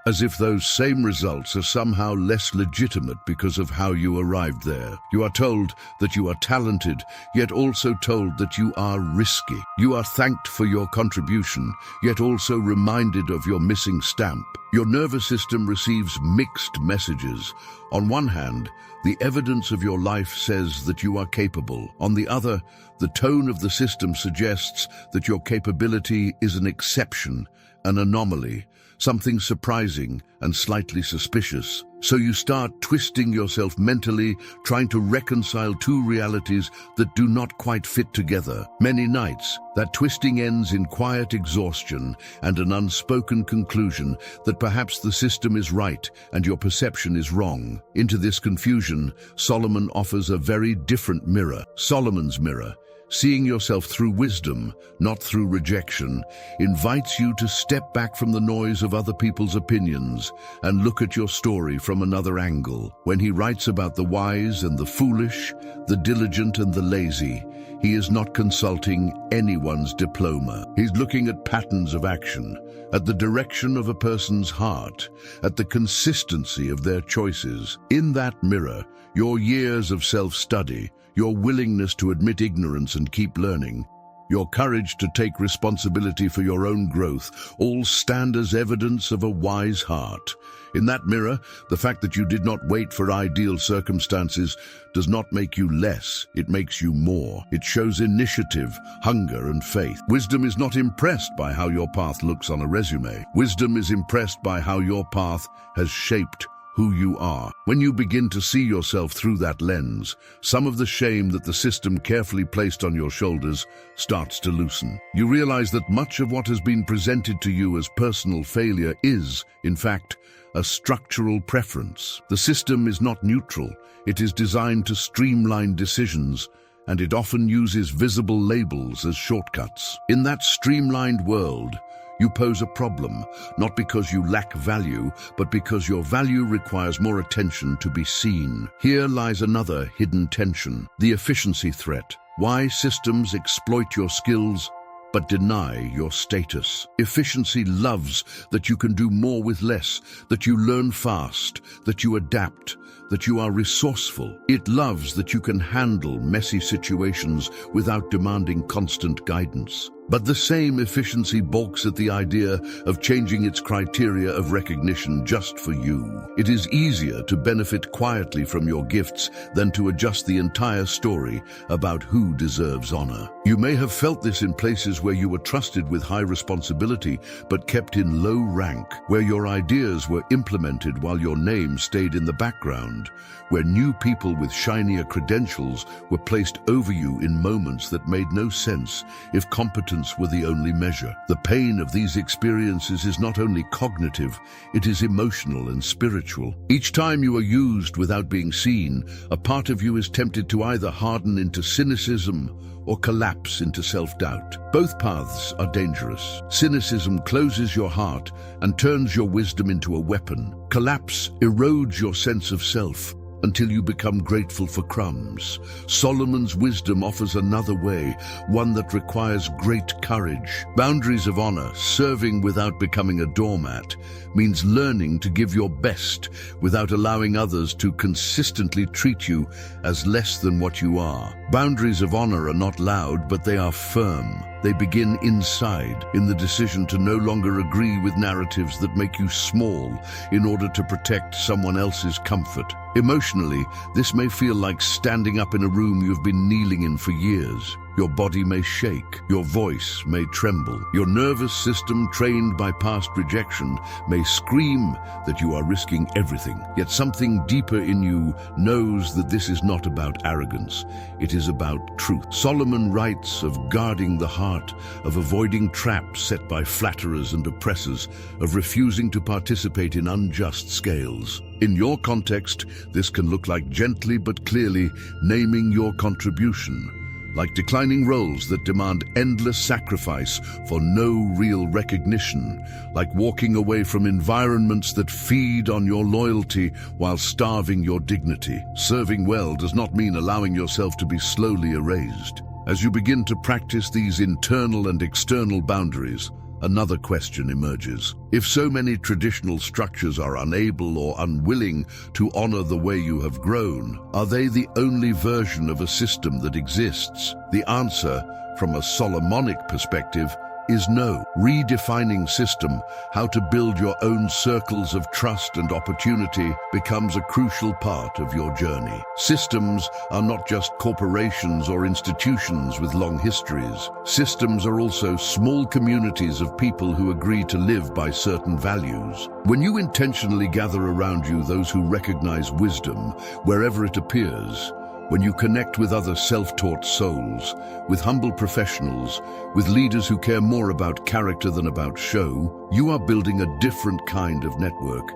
as if those same results are somehow less legitimate because of how you arrived there. You are told that you are talented, yet also told that you are risky. You are thanked for your contribution, yet also reminded of your missing stamp. Your nervous system receives mixed messages. On one hand, the evidence of your life says that you are capable. On the other, the tone of the system suggests that your capability is an exception, an anomaly, something surprising and slightly suspicious. So you start twisting yourself mentally, trying to reconcile two realities that do not quite fit together. Many nights, that twisting ends in quiet exhaustion and an unspoken conclusion that perhaps the system is right and your perception is wrong. Into this confusion, Solomon offers a very different mirror. Solomon's mirror, Seeing yourself through wisdom, not through rejection, invites you to step back from the noise of other people's opinions and look at your story from another angle. When he writes about the wise and the foolish, the diligent and the lazy, he is not consulting anyone's diploma. He's looking at patterns of action, at the direction of a person's heart, at the consistency of their choices. In that mirror, your years of self-study, your willingness to admit ignorance and keep learning, your courage to take responsibility for your own growth, all stand as evidence of a wise heart. In that mirror, the fact that you did not wait for ideal circumstances does not make you less, it makes you more. It shows initiative, hunger, and faith. Wisdom is not impressed by how your path looks on a resume. Wisdom is impressed by how your path has shaped who you are. When you begin to see yourself through that lens, some of the shame that the system carefully placed on your shoulders starts to loosen. You realize that much of what has been presented to you as personal failure is, in fact, a structural preference. The system is not neutral. It is designed to streamline decisions, and it often uses visible labels as shortcuts. In that streamlined world, you pose a problem, not because you lack value, but because your value requires more attention to be seen. Here lies another hidden tension, the efficiency threat. Why systems exploit your skills but deny your status. Efficiency loves that you can do more with less, that you learn fast, that you adapt, that you are resourceful. It loves that you can handle messy situations without demanding constant guidance. But the same efficiency balks at the idea of changing its criteria of recognition just for you. It is easier to benefit quietly from your gifts than to adjust the entire story about who deserves honor. You may have felt this in places where you were trusted with high responsibility but kept in low rank, where your ideas were implemented while your name stayed in the background, where new people with shinier credentials were placed over you in moments that made no sense if competence were the only measure. The pain of these experiences is not only cognitive, it is emotional and spiritual. Each time you are used without being seen, a part of you is tempted to either harden into cynicism or collapse into self-doubt. Both paths are dangerous. Cynicism closes your heart and turns your wisdom into a weapon. Collapse erodes your sense of self until you become grateful for crumbs. Solomon's wisdom offers another way, one that requires great courage. Boundaries of honor, serving without becoming a doormat, means learning to give your best without allowing others to consistently treat you as less than what you are. Boundaries of honor are not loud, but they are firm. They begin inside, in the decision to no longer agree with narratives that make you small in order to protect someone else's comfort. Emotionally, this may feel like standing up in a room you've been kneeling in for years. Your body may shake, your voice may tremble, your nervous system, trained by past rejection, may scream that you are risking everything. Yet something deeper in you knows that this is not about arrogance, it is about truth. Solomon writes of guarding the heart, of avoiding traps set by flatterers and oppressors, of refusing to participate in unjust scales. In your context, this can look like gently but clearly naming your contribution, like declining roles that demand endless sacrifice for no real recognition, like walking away from environments that feed on your loyalty while starving your dignity. Serving well does not mean allowing yourself to be slowly erased. As you begin to practice these internal and external boundaries, another question emerges. If so many traditional structures are unable or unwilling to honor the way you have grown, are they the only version of a system that exists? The answer, from a Solomonic perspective, is no. Redefining system, how to build your own circles of trust and opportunity, becomes a crucial part of your journey. Systems are not just corporations or institutions with long histories. Systems are also small communities of people who agree to live by certain values. When you intentionally gather around you those who recognize wisdom wherever it appears, when you connect with other self-taught souls, with humble professionals, with leaders who care more about character than about show, you are building a different kind of network.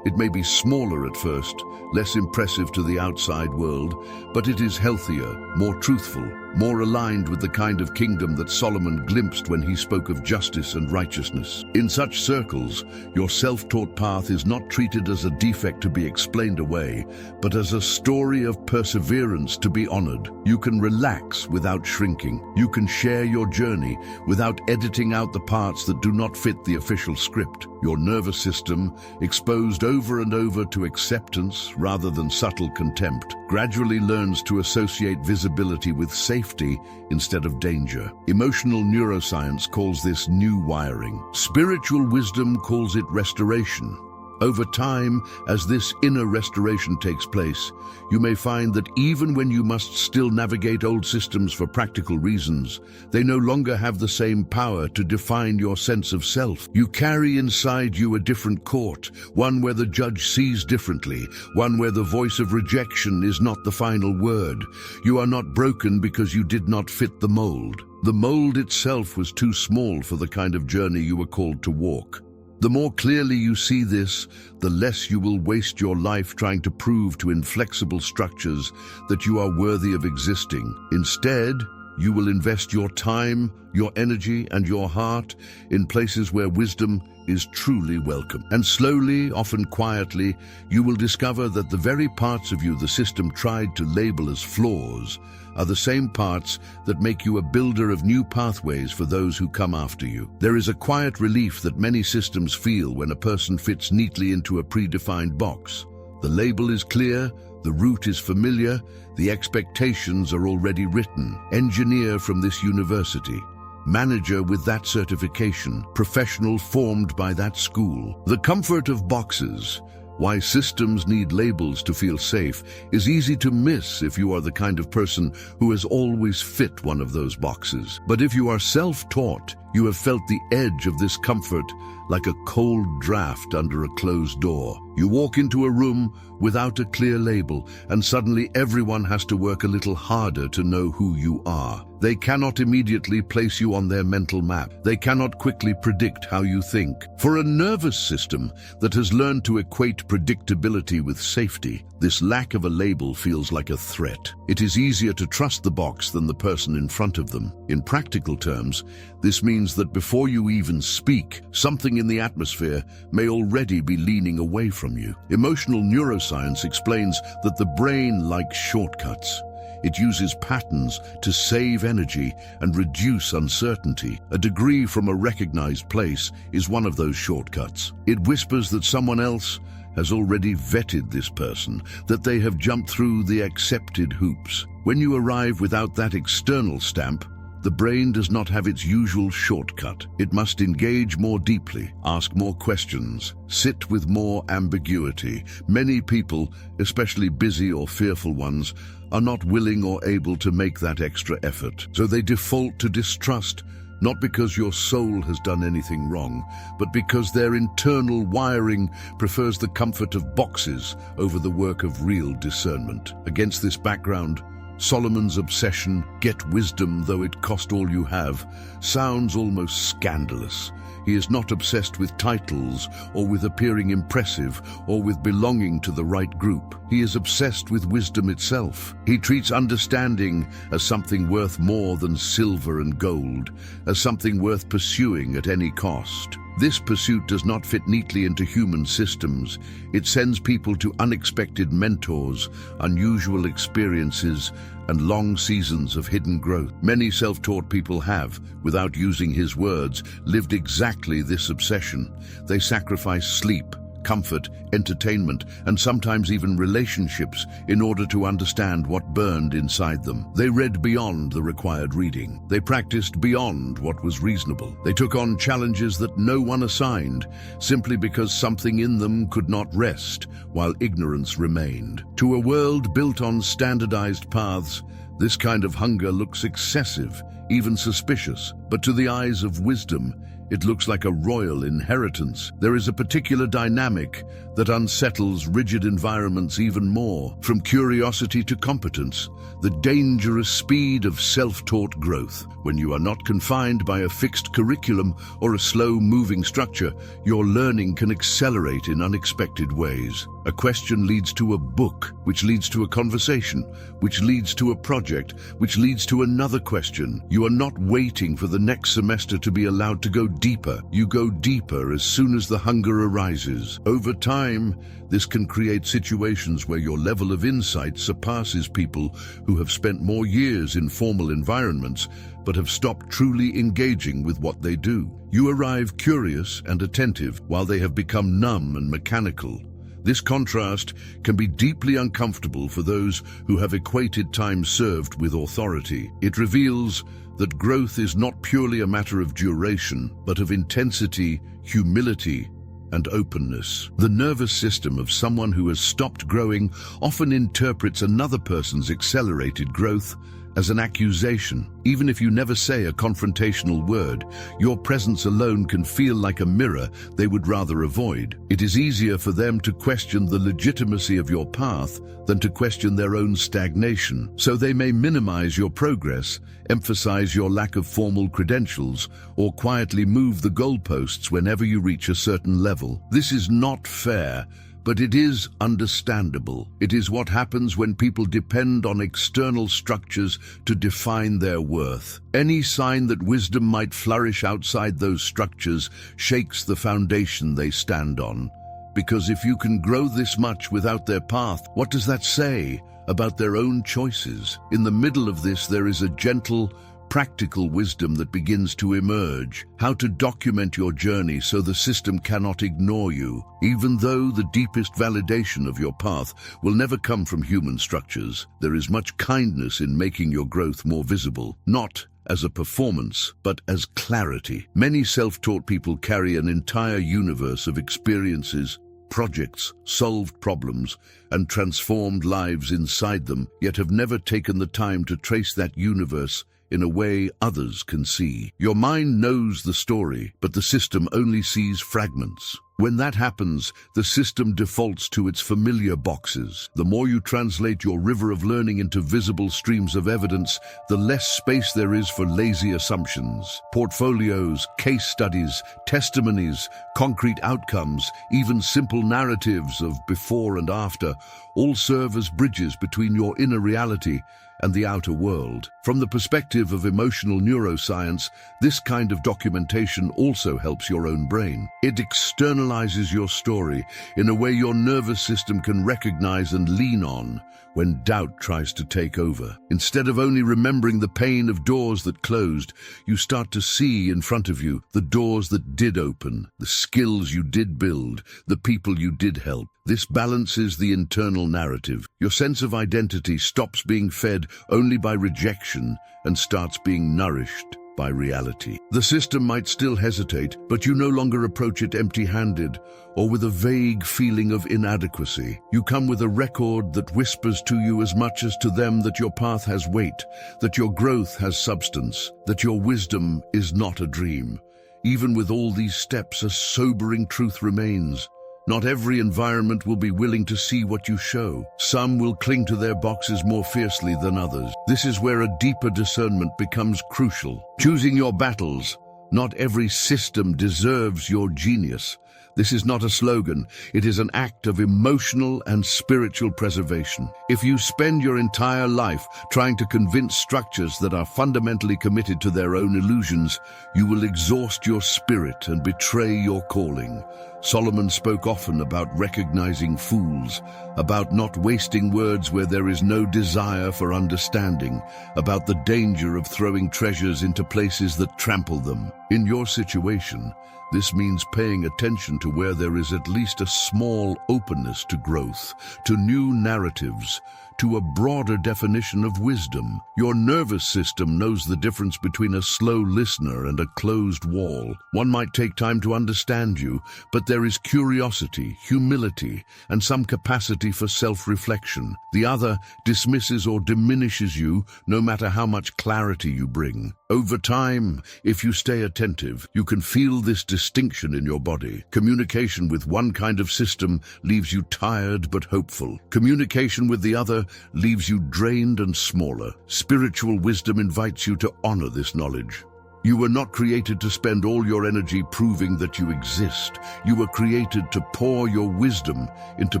It may be smaller at first, less impressive to the outside world, but it is healthier, more truthful, more aligned with the kind of kingdom that Solomon glimpsed when he spoke of justice and righteousness. In such circles, your self-taught path is not treated as a defect to be explained away, but as a story of perseverance to be honored. You can relax without shrinking. You can share your journey without editing out the parts that do not fit the official script. Your nervous system, exposed over and over to acceptance rather than subtle contempt, gradually learns to associate visibility with safety instead of danger. Emotional neuroscience calls this new wiring. Spiritual wisdom calls it restoration. Over time, as this inner restoration takes place, you may find that even when you must still navigate old systems for practical reasons, they no longer have the same power to define your sense of self. You carry inside you a different court, one where the judge sees differently, one where the voice of rejection is not the final word. You are not broken because you did not fit the mold. The mold itself was too small for the kind of journey you were called to walk. The more clearly you see this, the less you will waste your life trying to prove to inflexible structures that you are worthy of existing. Instead, you will invest your time, your energy, and your heart in places where wisdom is truly welcome. And slowly, often quietly, you will discover that the very parts of you the system tried to label as flaws are the same parts that make you a builder of new pathways for those who come after you. There is a quiet relief that many systems feel when a person fits neatly into a predefined box. The label is clear, the route is familiar, the expectations are already written. Engineer from this university, manager with that certification, professional formed by that school. The comfort of boxes, why systems need labels to feel safe, is easy to miss if you are the kind of person who has always fit one of those boxes. But if you are self-taught, you have felt the edge of this comfort like a cold draft under a closed door. You walk into a room without a clear label, and suddenly everyone has to work a little harder to know who you are. They cannot immediately place you on their mental map. They cannot quickly predict how you think. For a nervous system that has learned to equate predictability with safety, this lack of a label feels like a threat. It is easier to trust the box than the person in front of them. In practical terms, this means that before you even speak, something in the atmosphere may already be leaning away from you. Emotional neuroscience explains that the brain likes shortcuts. It uses patterns to save energy and reduce uncertainty. A degree from a recognized place is one of those shortcuts. It whispers that someone else has already vetted this person, that they have jumped through the accepted hoops. When you arrive without that external stamp, the brain does not have its usual shortcut. It must engage more deeply, ask more questions, sit with more ambiguity. Many people, especially busy or fearful ones, are not willing or able to make that extra effort. So they default to distrust, not because your soul has done anything wrong, but because their internal wiring prefers the comfort of boxes over the work of real discernment. Against this background, Solomon's obsession, get wisdom though it cost all you have, sounds almost scandalous. He is not obsessed with titles or with appearing impressive or with belonging to the right group. He is obsessed with wisdom itself. He treats understanding as something worth more than silver and gold, as something worth pursuing at any cost. This pursuit does not fit neatly into human systems. It sends people to unexpected mentors, unusual experiences, and long seasons of hidden growth. Many self-taught people have, without using his words, lived exactly this obsession. They sacrifice sleep, comfort, entertainment, and sometimes even relationships in order to understand what burned inside them. They read beyond the required reading. They practiced beyond what was reasonable. They took on challenges that no one assigned, simply because something in them could not rest while ignorance remained. To a world built on standardized paths, this kind of hunger looks excessive, even suspicious, but to the eyes of wisdom, It looks like a royal inheritance. There is a particular dynamic that unsettles rigid environments even more. From curiosity to competence, the dangerous speed of self-taught growth. When you are not confined by a fixed curriculum or a slow-moving structure, your learning can accelerate in unexpected ways. A question leads to a book, which leads to a conversation, which leads to a project, which leads to another question. You are not waiting for the next semester to be allowed to go deeper. You go deeper as soon as the hunger arises. Over time, this can create situations where your level of insight surpasses people who have spent more years in formal environments but have stopped truly engaging with what they do. You arrive curious and attentive while they have become numb and mechanical. This contrast can be deeply uncomfortable for those who have equated time served with authority. It reveals that growth is not purely a matter of duration, but of intensity, humility, and openness. The nervous system of someone who has stopped growing often interprets another person's accelerated growth as an accusation. Even if you never say a confrontational word, your presence alone can feel like a mirror they would rather avoid. It is easier for them to question the legitimacy of your path than to question their own stagnation. So they may minimize your progress, emphasize your lack of formal credentials, or quietly move the goalposts whenever you reach a certain level. This is not fair, but it is understandable. It is what happens when people depend on external structures to define their worth. Any sign that wisdom might flourish outside those structures shakes the foundation they stand on. Because if you can grow this much without their path, what does that say about their own choices? In the middle of this, there is a gentle, practical wisdom that begins to emerge. How to document your journey so the system cannot ignore you. Even though the deepest validation of your path will never come from human structures, there is much kindness in making your growth more visible, not as a performance, but as clarity. Many self-taught people carry an entire universe of experiences, projects, solved problems, and transformed lives inside them, yet have never taken the time to trace that universe in a way others can see. Your mind knows the story, but the system only sees fragments. When that happens, the system defaults to its familiar boxes. The more you translate your river of learning into visible streams of evidence, the less space there is for lazy assumptions. Portfolios, case studies, testimonies, concrete outcomes, even simple narratives of before and after, all serve as bridges between your inner reality and the outer world. From the perspective of emotional neuroscience, this kind of documentation also helps your own brain. It externalizes your story in a way your nervous system can recognize and lean on when doubt tries to take over. Instead of only remembering the pain of doors that closed, you start to see in front of you the doors that did open, the skills you did build, the people you did help. This balances the internal narrative. Your sense of identity stops being fed only by rejection and starts being nourished by reality. The system might still hesitate, but you no longer approach it empty-handed or with a vague feeling of inadequacy. You come with a record that whispers to you as much as to them that your path has weight, that your growth has substance, that your wisdom is not a dream. Even with all these steps, a sobering truth remains. Not every environment will be willing to see what you show. Some will cling to their boxes more fiercely than others. This is where a deeper discernment becomes crucial. Choosing your battles. Not every system deserves your genius. This is not a slogan. It is an act of emotional and spiritual preservation. If you spend your entire life trying to convince structures that are fundamentally committed to their own illusions, you will exhaust your spirit and betray your calling. Solomon spoke often about recognizing fools, about not wasting words where there is no desire for understanding, about the danger of throwing treasures into places that trample them. In your situation, this means paying attention to where there is at least a small openness to growth, to new narratives, to a broader definition of wisdom. Your nervous system knows the difference between a slow listener and a closed wall. One might take time to understand you, but there is curiosity, humility, and some capacity for self-reflection. The other dismisses or diminishes you, no matter how much clarity you bring. Over time, if you stay attentive, you can feel this distinction in your body. Communication with one kind of system leaves you tired but hopeful. Communication with the other leaves you drained and smaller. Spiritual wisdom invites you to honor this knowledge. You were not created to spend all your energy proving that you exist. You were created to pour your wisdom into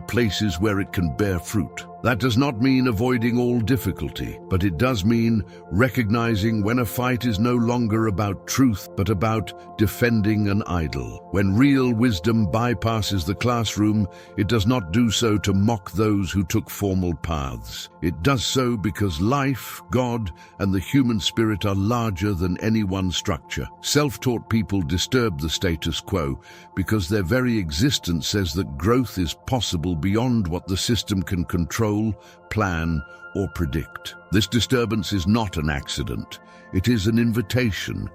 places where it can bear fruit. That does not mean avoiding all difficulty, but it does mean recognizing when a fight is no longer about truth, but about defending an idol. When real wisdom bypasses the classroom, it does not do so to mock those who took formal paths. It does so because life, God, and the human spirit are larger than any one structure. Self-taught people disturb the status quo because their very existence says that growth is possible beyond what the system can control, plan, or predict. This disturbance is not an accident. It is an invitation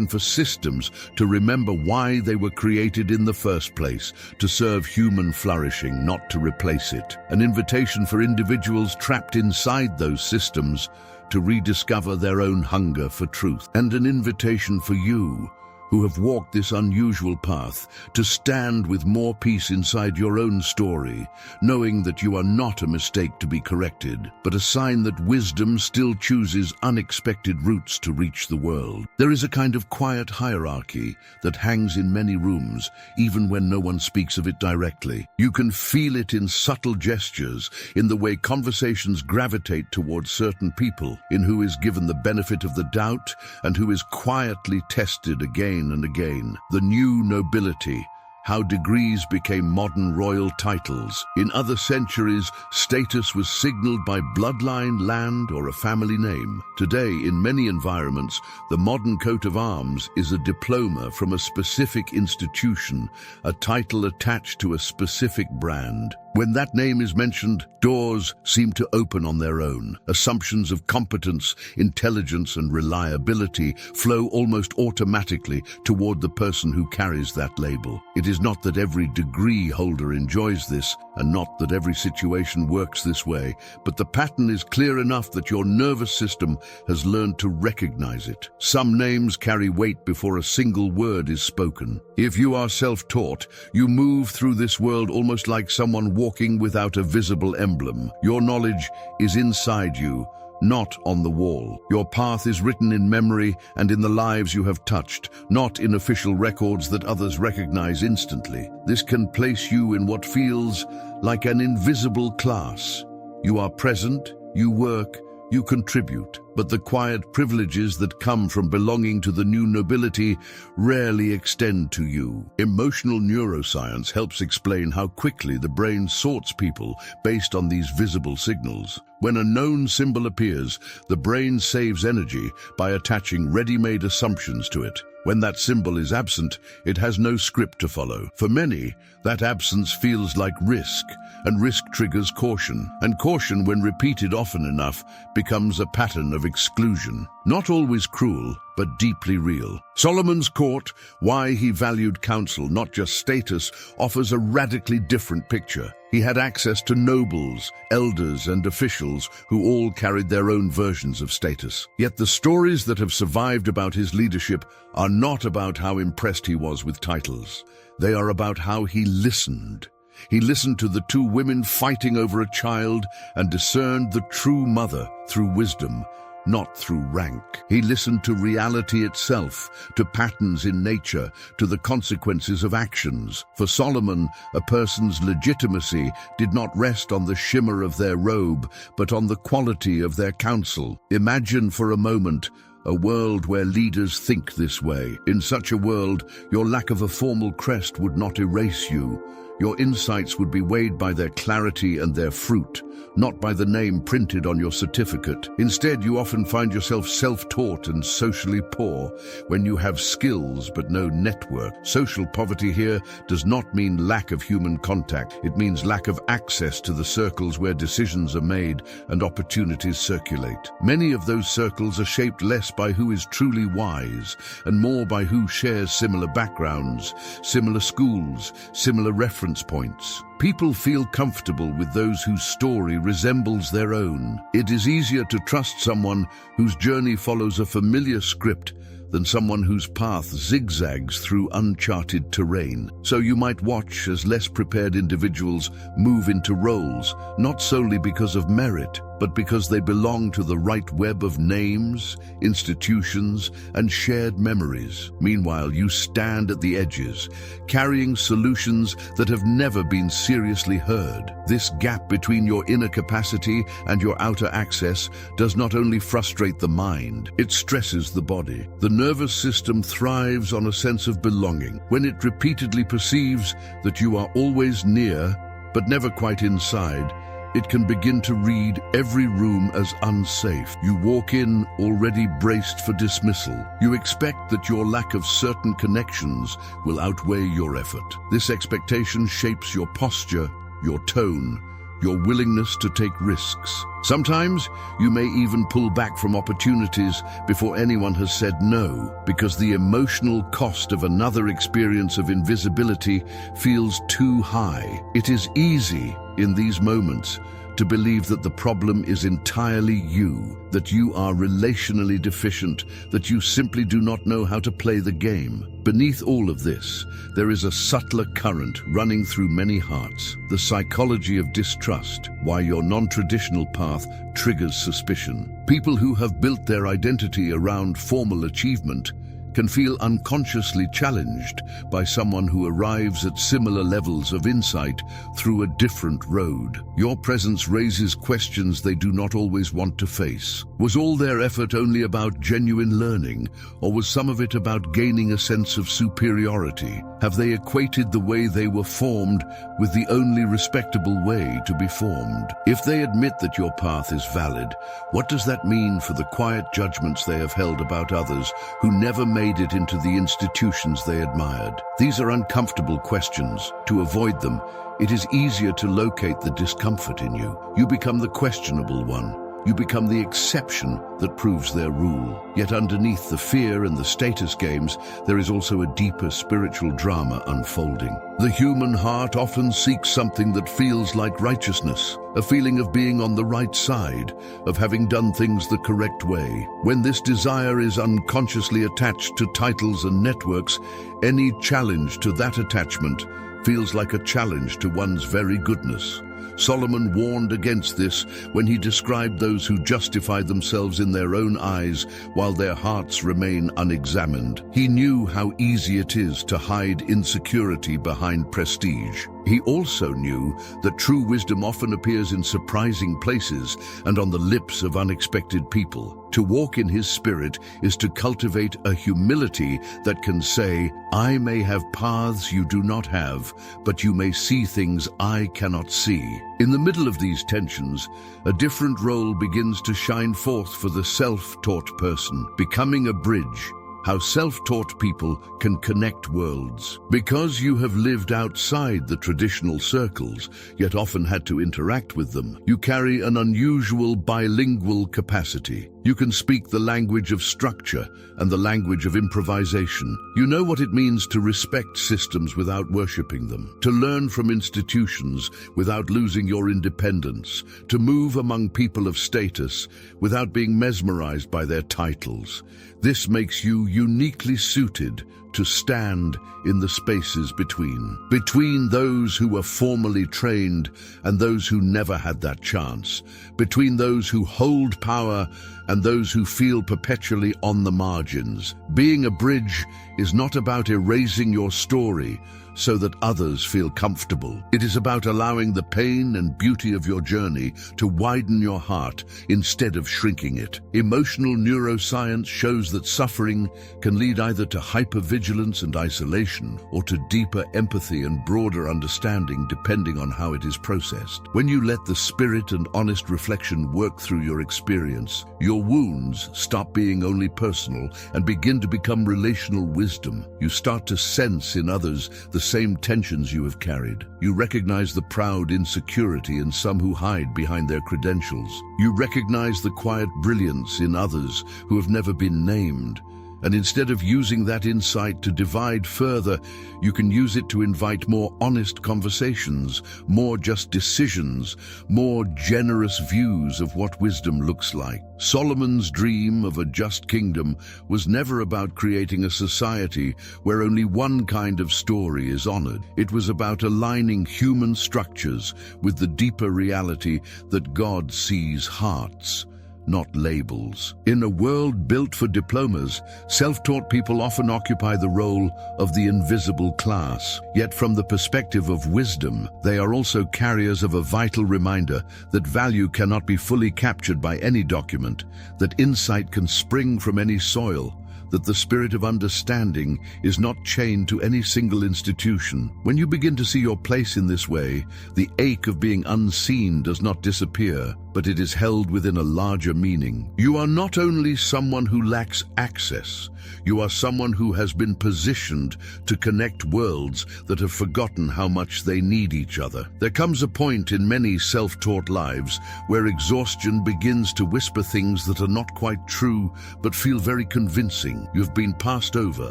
for systems to remember why they were created in the first place, to serve human flourishing, not to replace it. An invitation for individuals trapped inside those systems to rediscover their own hunger for truth. And an invitation for you, who have walked this unusual path, to stand with more peace inside your own story, knowing that you are not a mistake to be corrected, but a sign that wisdom still chooses unexpected routes to reach the world. There is a kind of quiet hierarchy that hangs in many rooms, even when no one speaks of it directly. You can feel it in subtle gestures, in the way conversations gravitate towards certain people, in who is given the benefit of the doubt and who is quietly tested again and again. The new nobility, how degrees became modern royal titles. In other centuries, status was signaled by bloodline, land, or a family name. Today, in many environments, the modern coat of arms is a diploma from a specific institution, a title attached to a specific brand. When that name is mentioned, doors seem to open on their own. Assumptions of competence, intelligence, and reliability flow almost automatically toward the person who carries that label. It is not that every degree holder enjoys this, and not that every situation works this way, but the pattern is clear enough that your nervous system has learned to recognize it. Some names carry weight before a single word is spoken. If you are self-taught, you move through this world almost like someone walking without a visible emblem. Your knowledge is inside you, not on the wall. Your path is written in memory and in the lives you have touched, not in official records that others recognize instantly. This can place you in what feels like an invisible class. You are present, you work, you contribute, but the quiet privileges that come from belonging to the new nobility rarely extend to you. Emotional neuroscience helps explain how quickly the brain sorts people based on these visible signals. When a known symbol appears, the brain saves energy by attaching ready-made assumptions to it. When that symbol is absent, it has no script to follow. For many, that absence feels like risk, and risk triggers caution. And caution, when repeated often enough, becomes a pattern of exclusion. Not always cruel, but deeply real. Solomon's court, why he valued counsel, not just status, offers a radically different picture. He had access to nobles, elders, and officials who all carried their own versions of status. Yet the stories that have survived about his leadership are not about how impressed he was with titles. They are about how he listened. He listened to the two women fighting over a child and discerned the true mother through wisdom, not through rank. He listened to reality itself, to patterns in nature, to the consequences of actions. For Solomon, a person's legitimacy did not rest on the shimmer of their robe, but on the quality of their counsel. Imagine for a moment a world where leaders think this way. In such a world, your lack of a formal crest would not erase you. Your insights would be weighed by their clarity and their fruit, not by the name printed on your certificate. Instead, you often find yourself self-taught and socially poor when you have skills but no network. Social poverty here does not mean lack of human contact. It means lack of access to the circles where decisions are made and opportunities circulate. Many of those circles are shaped less by who is truly wise and more by who shares similar backgrounds, similar schools, similar reference points. People feel comfortable with those whose story resembles their own. It is easier to trust someone whose journey follows a familiar script than someone whose path zigzags through uncharted terrain. So you might watch as less prepared individuals move into roles, not solely because of merit, but because they belong to the right web of names, institutions, and shared memories. Meanwhile, you stand at the edges, carrying solutions that have never been seriously heard. This gap between your inner capacity and your outer access does not only frustrate the mind, it stresses the body. The nervous system thrives on a sense of belonging. When it repeatedly perceives that you are always near, but never quite inside, it can begin to read every room as unsafe. You walk in already braced for dismissal. You expect that your lack of certain connections will outweigh your effort. This expectation shapes your posture, your tone, your willingness to take risks. Sometimes you may even pull back from opportunities before anyone has said no, because the emotional cost of another experience of invisibility feels too high. It is easy in these moments to believe that the problem is entirely you, that you are relationally deficient, that you simply do not know how to play the game. Beneath all of this, there is a subtler current running through many hearts, the psychology of distrust, why your non-traditional path triggers suspicion. People who have built their identity around formal achievement can feel unconsciously challenged by someone who arrives at similar levels of insight through a different road. Your presence raises questions they do not always want to face. Was all their effort only about genuine learning, or was some of it about gaining a sense of superiority? Have they equated the way they were formed with the only respectable way to be formed? If they admit that your path is valid, what does that mean for the quiet judgments they have held about others who never made it into the institutions they admired? These are uncomfortable questions. To avoid them, it is easier to locate the discomfort in you. You become the questionable one. You become the exception that proves their rule. Yet underneath the fear and the status games, there is also a deeper spiritual drama unfolding. The human heart often seeks something that feels like righteousness, a feeling of being on the right side, of having done things the correct way. When this desire is unconsciously attached to titles and networks, any challenge to that attachment feels like a challenge to one's very goodness. Solomon warned against this when he described those who justify themselves in their own eyes while their hearts remain unexamined. He knew how easy it is to hide insecurity behind prestige. He also knew that true wisdom often appears in surprising places and on the lips of unexpected people. To walk in his spirit is to cultivate a humility that can say, I may have paths you do not have, but you may see things I cannot see. In the middle of these tensions, a different role begins to shine forth for the self-taught person, becoming a bridge. How self-taught people can connect worlds. Because you have lived outside the traditional circles, yet often had to interact with them, you carry an unusual bilingual capacity. You can speak the language of structure and the language of improvisation. You know what it means to respect systems without worshipping them, to learn from institutions without losing your independence, to move among people of status without being mesmerized by their titles. This makes you uniquely suited to stand in the spaces between those who were formally trained and those who never had that chance, between those who hold power and those who feel perpetually on the margins. Being a bridge is not about erasing your story, so that others feel comfortable. It is about allowing the pain and beauty of your journey to widen your heart instead of shrinking it. Emotional neuroscience shows that suffering can lead either to hypervigilance and isolation or to deeper empathy and broader understanding depending on how it is processed. When you let the spirit and honest reflection work through your experience, your wounds stop being only personal and begin to become relational wisdom. You start to sense in others the same tensions you have carried. You recognize the proud insecurity in some who hide behind their credentials. You recognize the quiet brilliance in others who have never been named. And instead of using that insight to divide further, you can use it to invite more honest conversations, more just decisions, more generous views of what wisdom looks like. Solomon's dream of a just kingdom was never about creating a society where only one kind of story is honored. It was about aligning human structures with the deeper reality that God sees hearts, not labels. In a world built for diplomas, self-taught people often occupy the role of the invisible class. Yet from the perspective of wisdom, they are also carriers of a vital reminder that value cannot be fully captured by any document, that insight can spring from any soil, that the spirit of understanding is not chained to any single institution. When you begin to see your place in this way, the ache of being unseen does not disappear, but it is held within a larger meaning. You are not only someone who lacks access, you are someone who has been positioned to connect worlds that have forgotten how much they need each other. There comes a point in many self-taught lives where exhaustion begins to whisper things that are not quite true but feel very convincing. You have been passed over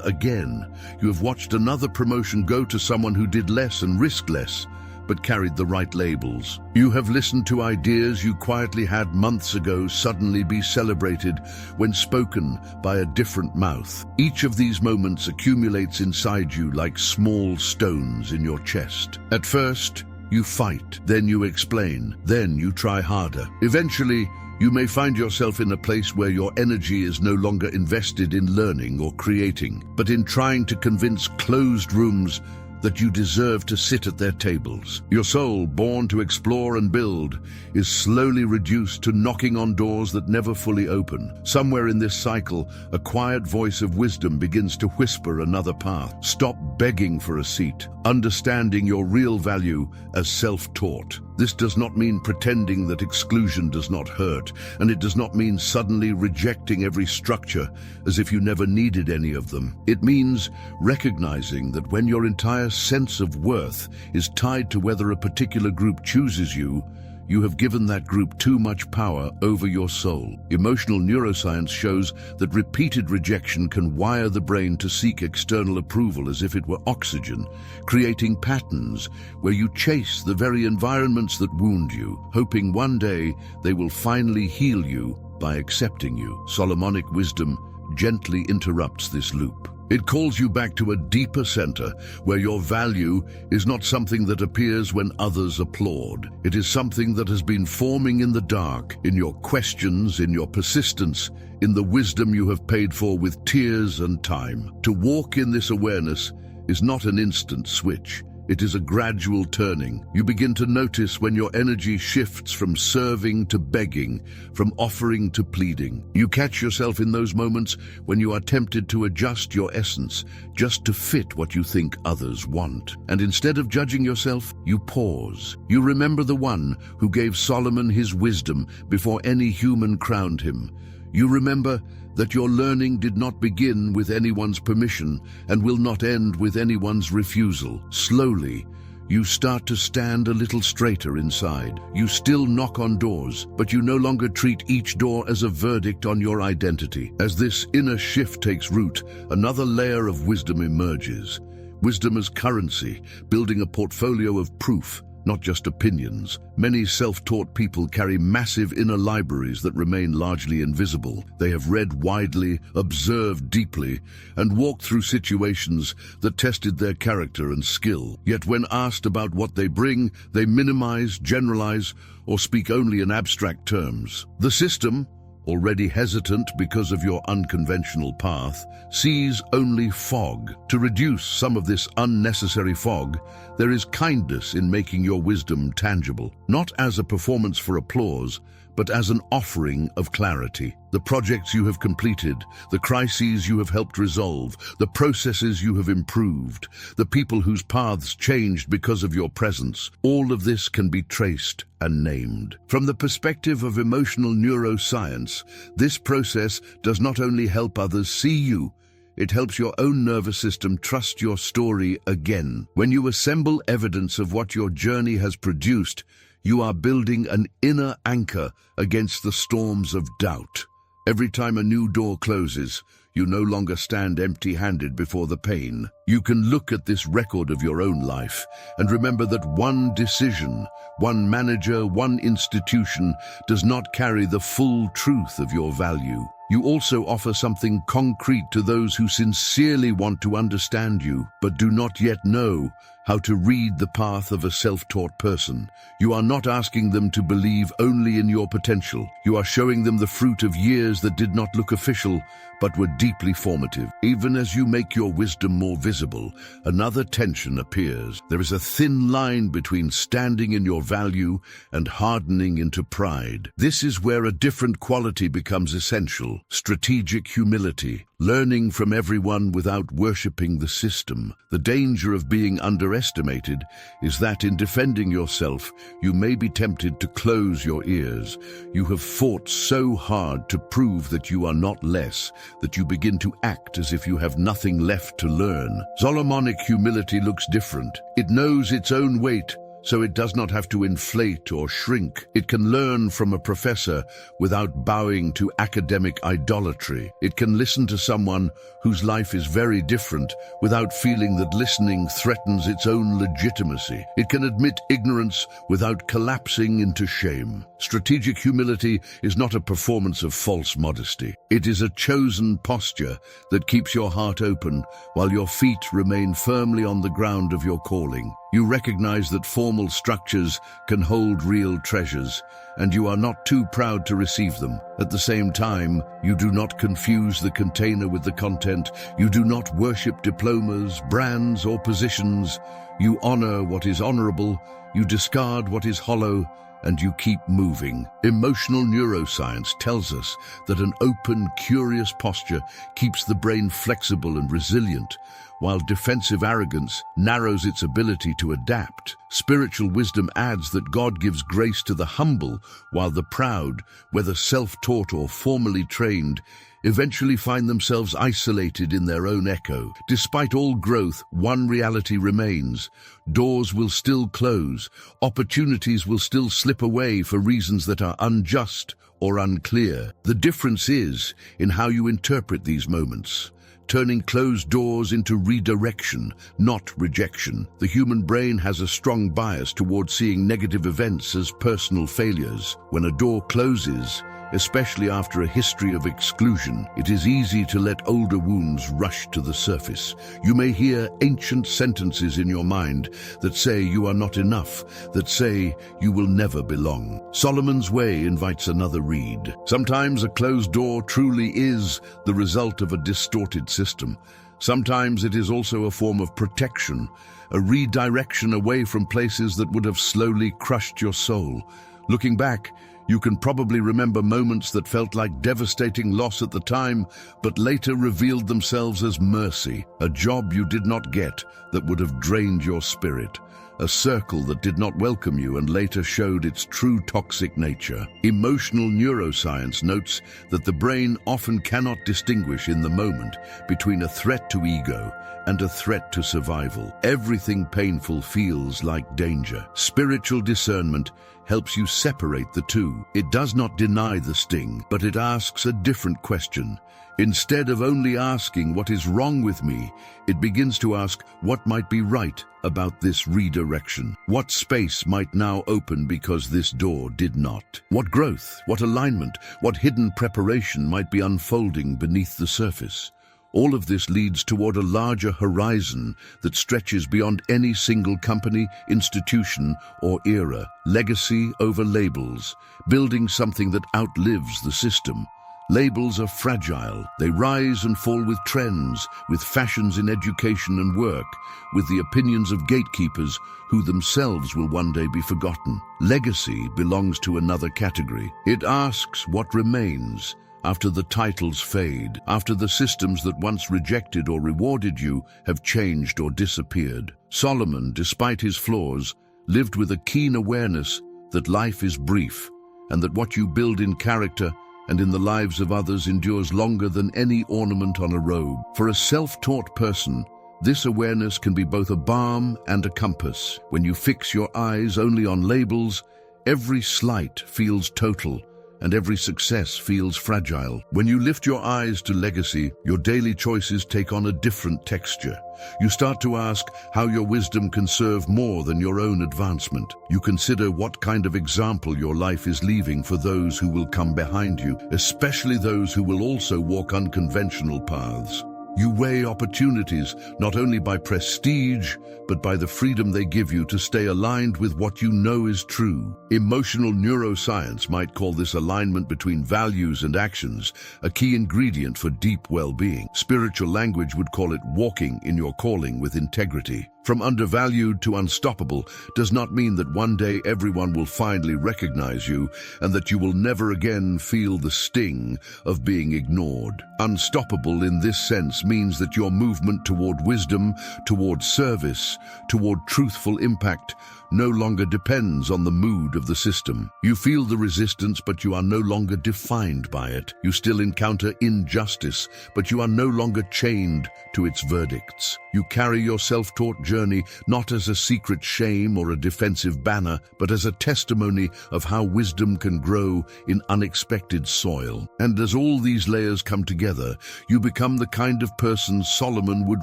again. You have watched another promotion go to someone who did less and risked less, but carried the right labels. You have listened to ideas you quietly had months ago suddenly be celebrated when spoken by a different mouth. Each of these moments accumulates inside you like small stones in your chest. At first, you fight, then you explain, then you try harder. Eventually, you may find yourself in a place where your energy is no longer invested in learning or creating, but in trying to convince closed rooms that you deserve to sit at their tables. Your soul, born to explore and build, is slowly reduced to knocking on doors that never fully open. Somewhere in this cycle, a quiet voice of wisdom begins to whisper another path. Stop begging for a seat, understanding your real value as self-taught. This does not mean pretending that exclusion does not hurt, and it does not mean suddenly rejecting every structure as if you never needed any of them. It means recognizing that when your entire sense of worth is tied to whether a particular group chooses you, you have given that group too much power over your soul. Emotional neuroscience shows that repeated rejection can wire the brain to seek external approval as if it were oxygen, creating patterns where you chase the very environments that wound you, hoping one day they will finally heal you by accepting you. Solomonic wisdom gently interrupts this loop. It calls you back to a deeper center where your value is not something that appears when others applaud. It is something that has been forming in the dark, in your questions, in your persistence, in the wisdom you have paid for with tears and time. To walk in this awareness is not an instant switch. It is a gradual turning. You begin to notice when your energy shifts from serving to begging, from offering to pleading. You catch yourself in those moments when you are tempted to adjust your essence just to fit what you think others want. And instead of judging yourself, you pause. You remember the one who gave Solomon his wisdom before any human crowned him. You remember that your learning did not begin with anyone's permission and will not end with anyone's refusal. Slowly, you start to stand a little straighter inside. You still knock on doors, but you no longer treat each door as a verdict on your identity. As this inner shift takes root, another layer of wisdom emerges. Wisdom as currency, building a portfolio of proof, not just opinions. Many self-taught people carry massive inner libraries that remain largely invisible. They have read widely, observed deeply, and walked through situations that tested their character and skill. Yet when asked about what they bring, they minimize, generalize, or speak only in abstract terms. The system, already hesitant because of your unconventional path, sees only fog. To reduce some of this unnecessary fog, there is kindness in making your wisdom tangible, not as a performance for applause, but as an offering of clarity. The projects you have completed, the crises you have helped resolve, the processes you have improved, the people whose paths changed because of your presence, all of this can be traced and named. From the perspective of emotional neuroscience, this process does not only help others see you, it helps your own nervous system trust your story again. When you assemble evidence of what your journey has produced, you are building an inner anchor against the storms of doubt. Every time a new door closes, you no longer stand empty-handed before the pain. You can look at this record of your own life and remember that one decision, one manager, one institution does not carry the full truth of your value. You also offer something concrete to those who sincerely want to understand you, but do not yet know how to read the path of a self-taught person. You are not asking them to believe only in your potential. You are showing them the fruit of years that did not look official, but were deeply formative. Even as you make your wisdom more visible, another tension appears. There is a thin line between standing in your value and hardening into pride. This is where a different quality becomes essential: strategic humility, learning from everyone without worshipping the system. The danger of being underestimated is that in defending yourself, you may be tempted to close your ears. You have fought so hard to prove that you are not less, that you begin to act as if you have nothing left to learn. Solomonic humility looks different. It knows its own weight, so it does not have to inflate or shrink. It can learn from a professor without bowing to academic idolatry. It can listen to someone whose life is very different without feeling that listening threatens its own legitimacy. It can admit ignorance without collapsing into shame. Strategic humility is not a performance of false modesty. It is a chosen posture that keeps your heart open while your feet remain firmly on the ground of your calling. You recognize that formal structures can hold real treasures, and you are not too proud to receive them. At the same time, you do not confuse the container with the content. You do not worship diplomas, brands, or positions. You honor what is honorable, you discard what is hollow, and you keep moving. Emotional neuroscience tells us that an open, curious posture keeps the brain flexible and resilient, while defensive arrogance narrows its ability to adapt. Spiritual wisdom adds that God gives grace to the humble, while the proud, whether self-taught or formally trained, eventually find themselves isolated in their own echo. Despite all growth, one reality remains. Doors will still close, opportunities will still slip away for reasons that are unjust or unclear. The difference is in how you interpret these moments, turning closed doors into redirection, not rejection. The human brain has a strong bias toward seeing negative events as personal failures. When a door closes, especially after a history of exclusion, it is easy to let older wounds rush to the surface. You may hear ancient sentences in your mind that say you are not enough, that say you will never belong. Solomon's Way invites another read. Sometimes a closed door truly is the result of a distorted system. Sometimes it is also a form of protection, a redirection away from places that would have slowly crushed your soul. Looking back, you can probably remember moments that felt like devastating loss at the time, but later revealed themselves as mercy. A job you did not get that would have drained your spirit. A circle that did not welcome you and later showed its true toxic nature. Emotional neuroscience notes that the brain often cannot distinguish in the moment between a threat to ego and a threat to survival. Everything painful feels like danger. Spiritual discernment helps you separate the two. It does not deny the sting, but it asks a different question. Instead of only asking what is wrong with me, it begins to ask what might be right about this redirection. What space might now open because this door did not? What growth, what alignment, what hidden preparation might be unfolding beneath the surface? All of this leads toward a larger horizon that stretches beyond any single company, institution, or era. Legacy over labels, building something that outlives the system. Labels are fragile. They rise and fall with trends, with fashions in education and work, with the opinions of gatekeepers who themselves will one day be forgotten. Legacy belongs to another category. It asks what remains after the titles fade, after the systems that once rejected or rewarded you have changed or disappeared. Solomon, despite his flaws, lived with a keen awareness that life is brief and that what you build in character and in the lives of others endures longer than any ornament on a robe. For a self-taught person, this awareness can be both a balm and a compass. When you fix your eyes only on labels, every slight feels total, and every success feels fragile. When you lift your eyes to legacy, your daily choices take on a different texture. You start to ask how your wisdom can serve more than your own advancement. You consider what kind of example your life is leaving for those who will come behind you, especially those who will also walk unconventional paths. You weigh opportunities not only by prestige, but by the freedom they give you to stay aligned with what you know is true. Emotional neuroscience might call this alignment between values and actions a key ingredient for deep well-being. Spiritual language would call it walking in your calling with integrity. From undervalued to unstoppable does not mean that one day everyone will finally recognize you and that you will never again feel the sting of being ignored. Unstoppable in this sense means that your movement toward wisdom, toward service, toward truthful impact no longer depends on the mood of the system. You feel the resistance, but you are no longer defined by it. You still encounter injustice, but you are no longer chained to its verdicts. You carry your self-taught journey not as a secret shame or a defensive banner, but as a testimony of how wisdom can grow in unexpected soil. And as all these layers come together, you become the kind of person Solomon would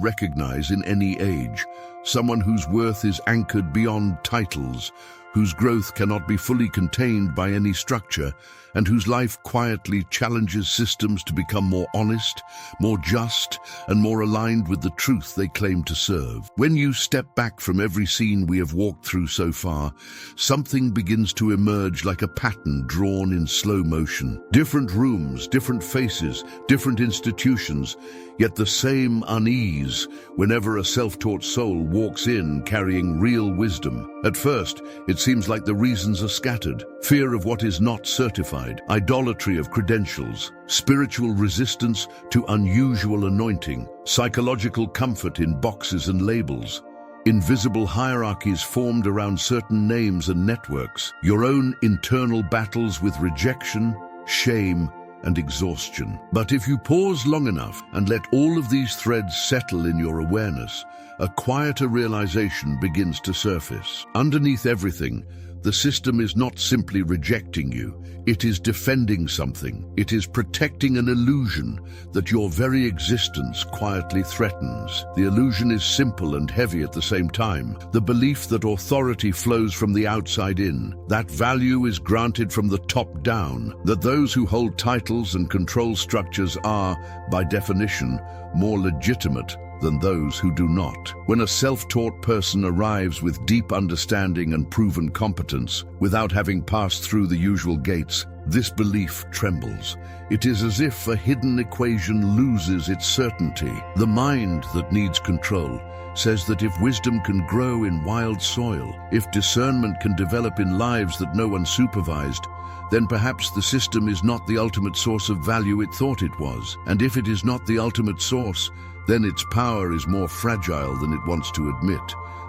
recognize in any age. Someone whose worth is anchored beyond titles, whose growth cannot be fully contained by any structure, and whose life quietly challenges systems to become more honest, more just, and more aligned with the truth they claim to serve. When you step back from every scene we have walked through so far, something begins to emerge like a pattern drawn in slow motion. Different rooms, different faces, different institutions, yet the same unease whenever a self-taught soul walks in carrying real wisdom. At first, it seems like the reasons are scattered. Fear of what is not certified, idolatry of credentials, spiritual resistance to unusual anointing, psychological comfort in boxes and labels, invisible hierarchies formed around certain names and networks, your own internal battles with rejection, shame, and exhaustion. But if you pause long enough and let all of these threads settle in your awareness, a quieter realization begins to surface. Underneath everything, the system is not simply rejecting you, it is defending something. It is protecting an illusion that your very existence quietly threatens. The illusion is simple and heavy at the same time. The belief that authority flows from the outside in, that value is granted from the top down, that those who hold titles and control structures are, by definition, more legitimate than those who do not. When a self-taught person arrives with deep understanding and proven competence, without having passed through the usual gates, this belief trembles. It is as if a hidden equation loses its certainty. The mind that needs control says that if wisdom can grow in wild soil, if discernment can develop in lives that no one supervised, then perhaps the system is not the ultimate source of value it thought it was. And if it is not the ultimate source, then its power is more fragile than it wants to admit.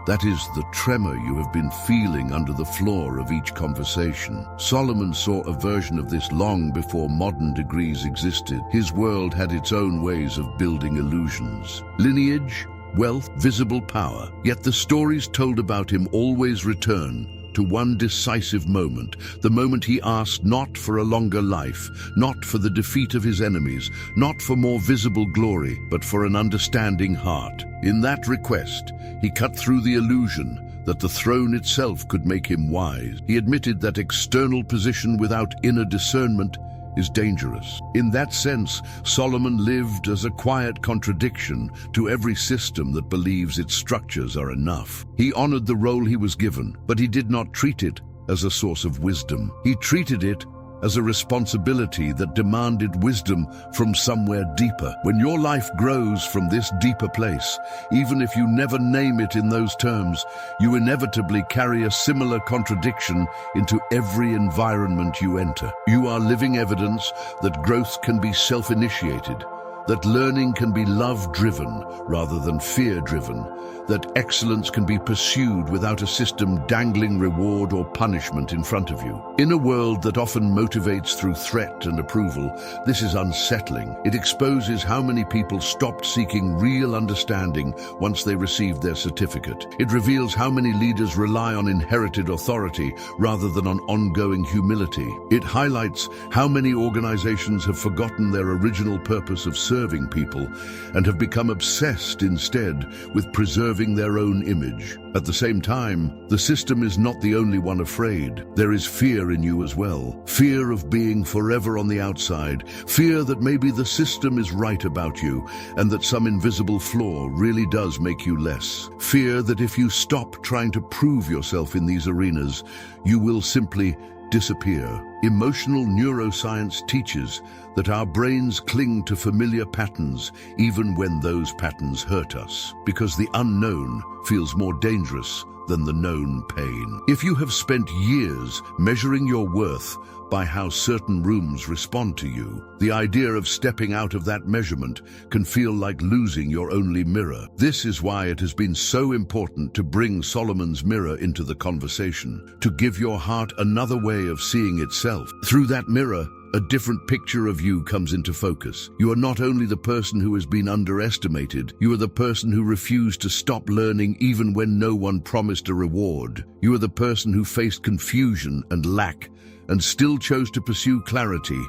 That is the tremor you have been feeling under the floor of each conversation. Solomon saw a version of this long before modern degrees existed. His world had its own ways of building illusions. Lineage, wealth, visible power. Yet the stories told about him always return to one decisive moment, the moment he asked not for a longer life, not for the defeat of his enemies, not for more visible glory, but for an understanding heart. In that request, he cut through the illusion that the throne itself could make him wise. He admitted that external position without inner discernment is dangerous. In that sense, Solomon lived as a quiet contradiction to every system that believes its structures are enough. He honored the role he was given, but he did not treat it as a source of wisdom. He treated it as a responsibility that demanded wisdom from somewhere deeper. When your life grows from this deeper place, even if you never name it in those terms, you inevitably carry a similar contradiction into every environment you enter. You are living evidence that growth can be self-initiated, that learning can be love-driven rather than fear-driven, that excellence can be pursued without a system dangling reward or punishment in front of you. In a world that often motivates through threat and approval, this is unsettling. It exposes how many people stopped seeking real understanding once they received their certificate. It reveals how many leaders rely on inherited authority rather than on ongoing humility. It highlights how many organizations have forgotten their original purpose of serving people and have become obsessed instead with preserving their own image. At the same time, the system is not the only one afraid. There is fear in you as well. Fear of being forever on the outside. Fear that maybe the system is right about you and that some invisible flaw really does make you less. Fear that if you stop trying to prove yourself in these arenas, you will simply disappear. Emotional neuroscience teaches that our brains cling to familiar patterns even when those patterns hurt us, because the unknown feels more dangerous than the known pain. If you have spent years measuring your worth by how certain rooms respond to you, the idea of stepping out of that measurement can feel like losing your only mirror. This is why it has been so important to bring Solomon's mirror into the conversation, to give your heart another way of seeing itself. Through that mirror, a different picture of you comes into focus. You are not only the person who has been underestimated, you are the person who refused to stop learning even when no one promised a reward. You are the person who faced confusion and lack and still chose to pursue clarity.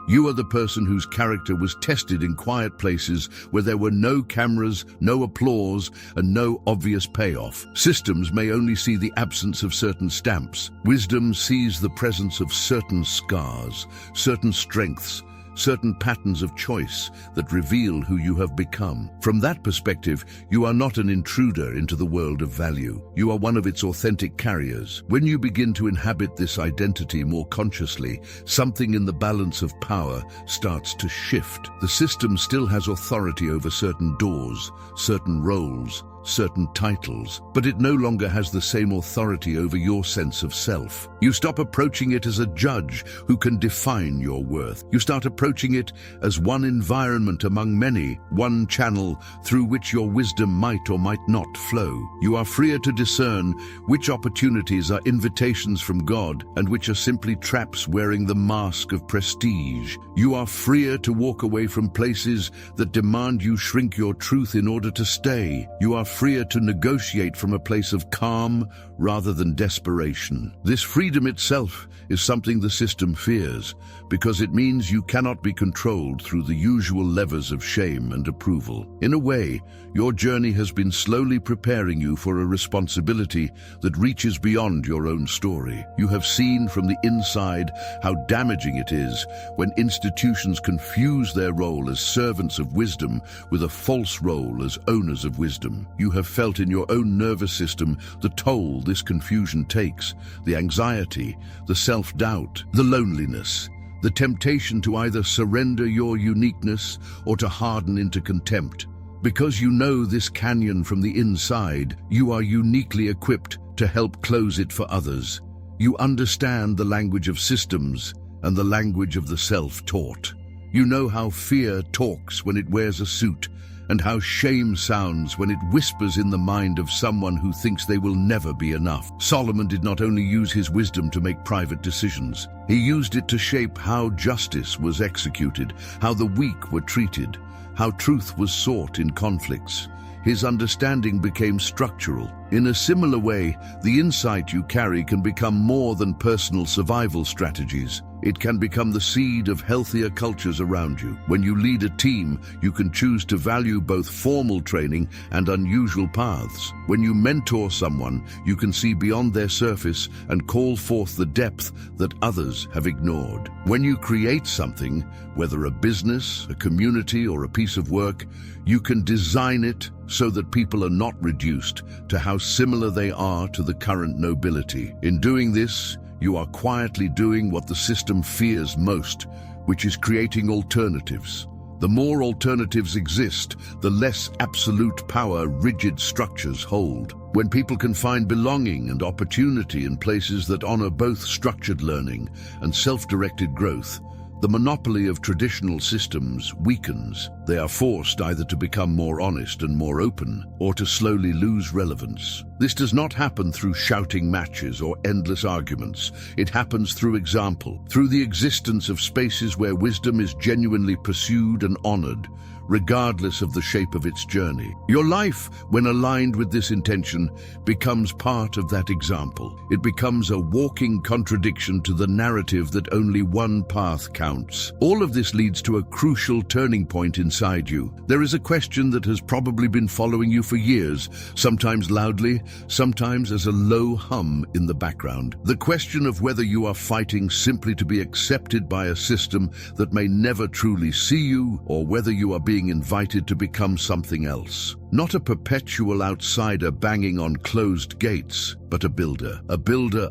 You are the person whose character was tested in quiet places where there were no cameras, no applause, and no obvious payoff. Systems may only see the absence of certain stamps. Wisdom sees the presence of certain scars, certain strengths, certain patterns of choice that reveal who you have become. From that perspective, you are not an intruder into the world of value. You are one of its authentic carriers. When you begin to inhabit this identity more consciously, something in the balance of power starts to shift. The system still has authority over certain doors, certain roles, certain titles, but it no longer has the same authority over your sense of self. You stop approaching it as a judge who can define your worth. You start approaching it as one environment among many, one channel through which your wisdom might or might not flow. You are freer to discern which opportunities are invitations from God and which are simply traps wearing the mask of prestige. You are freer to walk away from places that demand you shrink your truth in order to stay. You are freer to negotiate from a place of calm rather than desperation. This freedom itself is something the system fears, because it means you cannot be controlled through the usual levers of shame and approval. In a way, your journey has been slowly preparing you for a responsibility that reaches beyond your own story. You have seen from the inside how damaging it is when institutions confuse their role as servants of wisdom with a false role as owners of wisdom. You have felt in your own nervous system the toll this confusion takes, the anxiety, the self-doubt, the loneliness, the temptation to either surrender your uniqueness or to harden into contempt. Because you know this canyon from the inside, you are uniquely equipped to help close it for others. You understand the language of systems and the language of the self-taught. You know how fear talks when it wears a suit, and how shame sounds when it whispers in the mind of someone who thinks they will never be enough. Solomon did not only use his wisdom to make private decisions, he used it to shape how justice was executed, how the weak were treated, how truth was sought in conflicts. His understanding became structural. In a similar way, the insight you carry can become more than personal survival strategies. It can become the seed of healthier cultures around you. When you lead a team, you can choose to value both formal training and unusual paths. When you mentor someone, you can see beyond their surface and call forth the depth that others have ignored. When you create something, whether a business, a community, or a piece of work, you can design it so that people are not reduced to how similar they are to the current nobility. In doing this, you are quietly doing what the system fears most, which is creating alternatives. The more alternatives exist, the less absolute power rigid structures hold. When people can find belonging and opportunity in places that honor both structured learning and self-directed growth, the monopoly of traditional systems weakens. They are forced either to become more honest and more open, or to slowly lose relevance. This does not happen through shouting matches or endless arguments. It happens through example, through the existence of spaces where wisdom is genuinely pursued and honored, regardless of the shape of its journey. Your life, when aligned with this intention, becomes part of that example. It becomes a walking contradiction to the narrative that only one path counts. All of this leads to a crucial turning point inside you. There is a question that has probably been following you for years, sometimes loudly, sometimes as a low hum in the background. The question of whether you are fighting simply to be accepted by a system that may never truly see you, or whether you are being invited to become something else. Not a perpetual outsider banging on closed gates, but a builder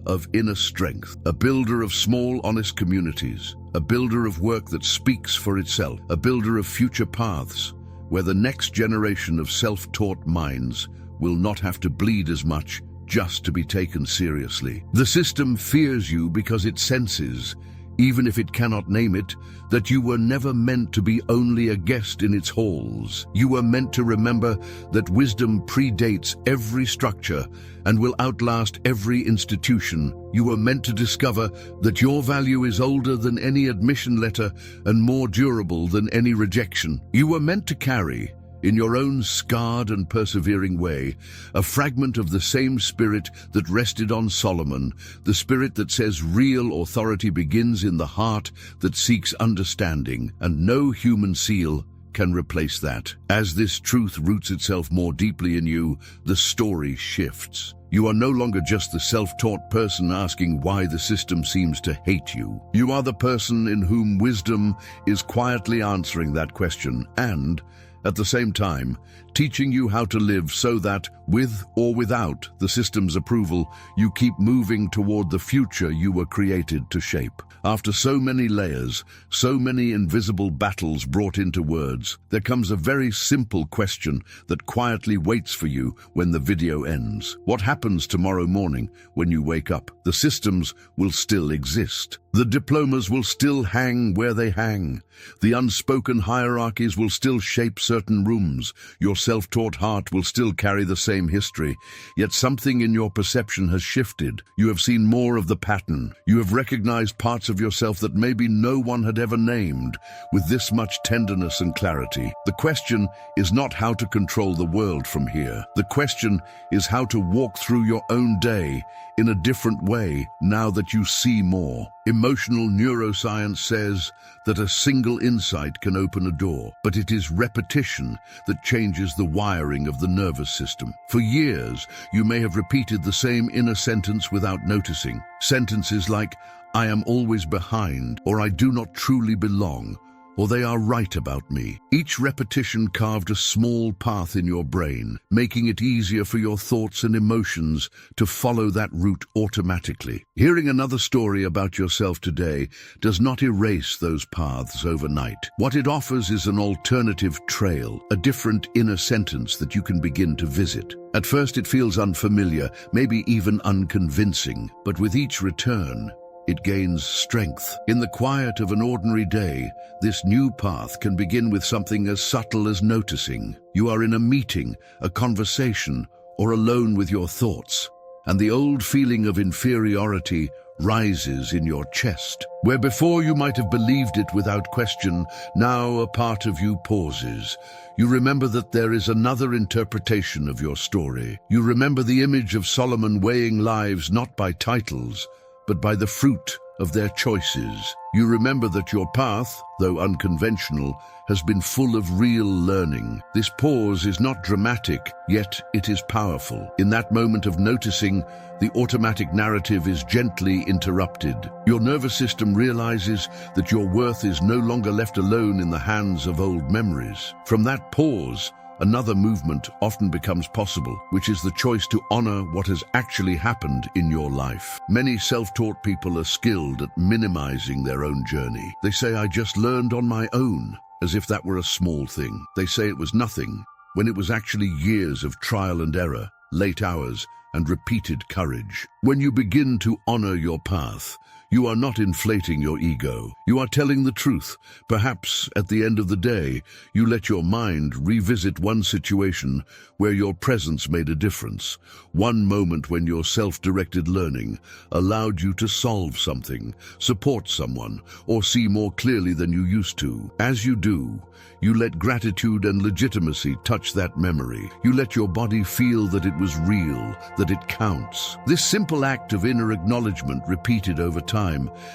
of inner strength, a builder of small, honest communities, a builder of work that speaks for itself, a builder of future paths, where the next generation of self-taught minds will not have to bleed as much just to be taken seriously. The system fears you because it senses, even if it cannot name it, that you were never meant to be only a guest in its halls. You were meant to remember that wisdom predates every structure and will outlast every institution. You were meant to discover that your value is older than any admission letter and more durable than any rejection. You were meant to carry, in your own scarred and persevering way, a fragment of the same spirit that rested on Solomon, the spirit that says real authority begins in the heart that seeks understanding, and no human seal can replace that. As this truth roots itself more deeply in you, the story shifts. You are no longer just the self-taught person asking why the system seems to hate you. You are the person in whom wisdom is quietly answering that question and, at the same time, teaching you how to live so that, with or without the system's approval, you keep moving toward the future you were created to shape. After so many layers, so many invisible battles brought into words, there comes a very simple question that quietly waits for you when the video ends. What happens tomorrow morning when you wake up? The systems will still exist. The diplomas will still hang where they hang. The unspoken hierarchies will still shape certain rooms. Your self-taught heart will still carry the same history. Yet something in your perception has shifted. You have seen more of the pattern. You have recognized parts of yourself that maybe no one had ever named with this much tenderness and clarity. The question is not how to control the world from here. The question is how to walk through your own day in a different way now that you see more. Emotional neuroscience says that a single insight can open a door, but it is repetition that changes the wiring of the nervous system. For years, you may have repeated the same inner sentence without noticing. Sentences like, "I am always behind," or "I do not truly belong," or "they are right about me." Each repetition carved a small path in your brain, making it easier for your thoughts and emotions to follow that route automatically. Hearing another story about yourself today does not erase those paths overnight. What it offers is an alternative trail, a different inner sentence that you can begin to visit. At first it feels unfamiliar, maybe even unconvincing, but with each return, it gains strength. In the quiet of an ordinary day, this new path can begin with something as subtle as noticing. You are in a meeting, a conversation, or alone with your thoughts, and the old feeling of inferiority rises in your chest. Where before you might have believed it without question, now a part of you pauses. You remember that there is another interpretation of your story. You remember the image of Solomon weighing lives not by titles, but by the fruit of their choices. You remember that your path, though unconventional, has been full of real learning. This pause is not dramatic, yet it is powerful. In that moment of noticing, the automatic narrative is gently interrupted. Your nervous system realizes that your worth is no longer left alone in the hands of old memories. From that pause, another movement often becomes possible, which is the choice to honor what has actually happened in your life. Many self-taught people are skilled at minimizing their own journey. They say, "I just learned on my own," as if that were a small thing. They say it was nothing, when it was actually years of trial and error, late hours, and repeated courage. When you begin to honor your path, you are not inflating your ego. You are telling the truth. Perhaps at the end of the day, you let your mind revisit one situation where your presence made a difference. One moment when your self-directed learning allowed you to solve something, support someone, or see more clearly than you used to. As you do, you let gratitude and legitimacy touch that memory. You let your body feel that it was real, that it counts. This simple act of inner acknowledgement, repeated over time,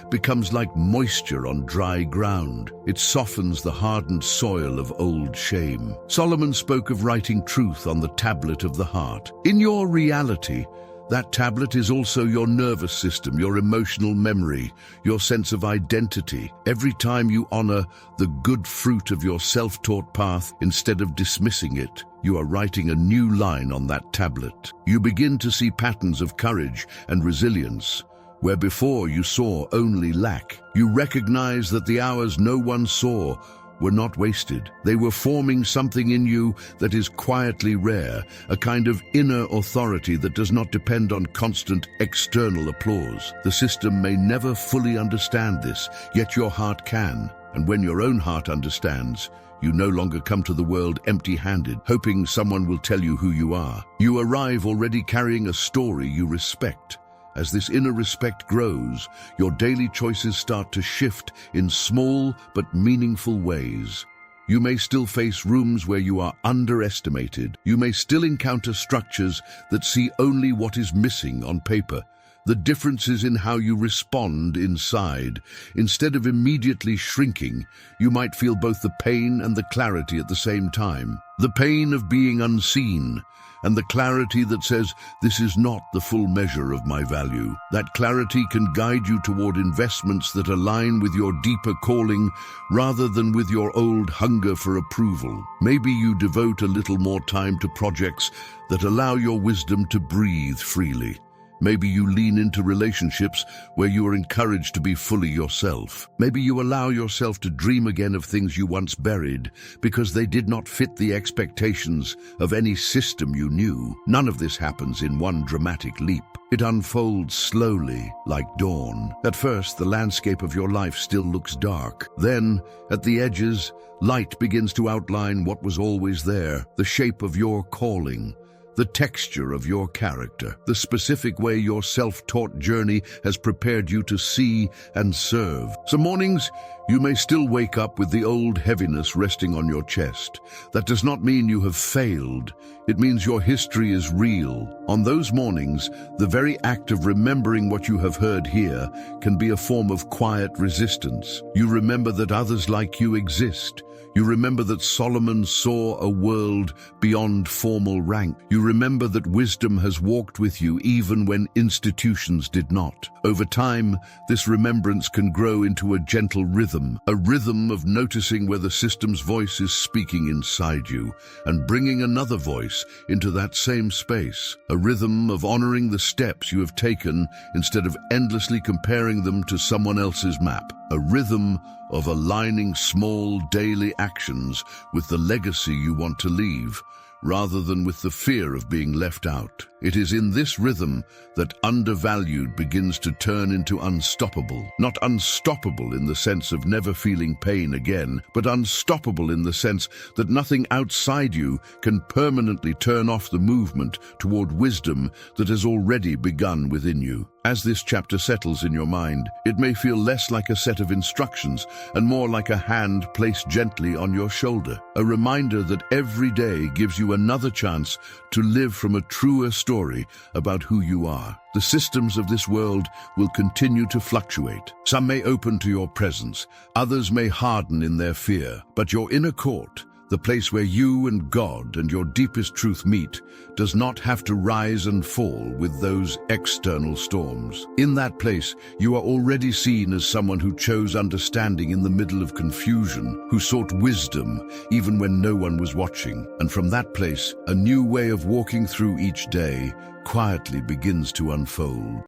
becomes like moisture on dry ground. It softens the hardened soil of old shame. Solomon spoke of writing truth on the tablet of the heart. In your reality, that tablet is also your nervous system, your emotional memory, your sense of identity. Every time you honor the good fruit of your self-taught path, instead of dismissing it, you are writing a new line on that tablet. You begin to see patterns of courage and resilience, where before you saw only lack. You recognize that the hours no one saw were not wasted. They were forming something in you that is quietly rare, a kind of inner authority that does not depend on constant external applause. The system may never fully understand this, yet your heart can. And when your own heart understands, you no longer come to the world empty-handed, hoping someone will tell you who you are. You arrive already carrying a story you respect. As this inner respect grows, your daily choices start to shift in small but meaningful ways. You may still face rooms where you are underestimated. You may still encounter structures that see only what is missing on paper. The difference is in how you respond inside. Instead of immediately shrinking, you might feel both the pain and the clarity at the same time. The pain of being unseen, and the clarity that says, this is not the full measure of my value. That clarity can guide you toward investments that align with your deeper calling rather than with your old hunger for approval. Maybe you devote a little more time to projects that allow your wisdom to breathe freely. Maybe you lean into relationships where you are encouraged to be fully yourself. Maybe you allow yourself to dream again of things you once buried because they did not fit the expectations of any system you knew. None of this happens in one dramatic leap. It unfolds slowly, like dawn. At first, the landscape of your life still looks dark. Then, at the edges, light begins to outline what was always there, the shape of your calling, the texture of your character, the specific way your self-taught journey has prepared you to see and serve. Some mornings, you may still wake up with the old heaviness resting on your chest. That does not mean you have failed. It means your history is real. On those mornings, the very act of remembering what you have heard here can be a form of quiet resistance. You remember that others like you exist. You remember that Solomon saw a world beyond formal rank. You remember that wisdom has walked with you even when institutions did not. Over time, this remembrance can grow into a gentle rhythm, a rhythm of noticing where the system's voice is speaking inside you and bringing another voice into that same space, a rhythm of honoring the steps you have taken instead of endlessly comparing them to someone else's map, a rhythm of aligning small daily actions with the legacy you want to leave, rather than with the fear of being left out. It is in this rhythm that undervalued begins to turn into unstoppable. Not unstoppable in the sense of never feeling pain again, but unstoppable in the sense that nothing outside you can permanently turn off the movement toward wisdom that has already begun within you. As this chapter settles in your mind, it may feel less like a set of instructions and more like a hand placed gently on your shoulder, a reminder that every day gives you you another chance to live from a truer story about who you are. The systems of this world will continue to fluctuate. Some may open to your presence, others may harden in their fear. But your inner court, the place where you and God and your deepest truth meet, does not have to rise and fall with those external storms. In that place, you are already seen as someone who chose understanding in the middle of confusion, who sought wisdom even when no one was watching. And from that place, a new way of walking through each day quietly begins to unfold.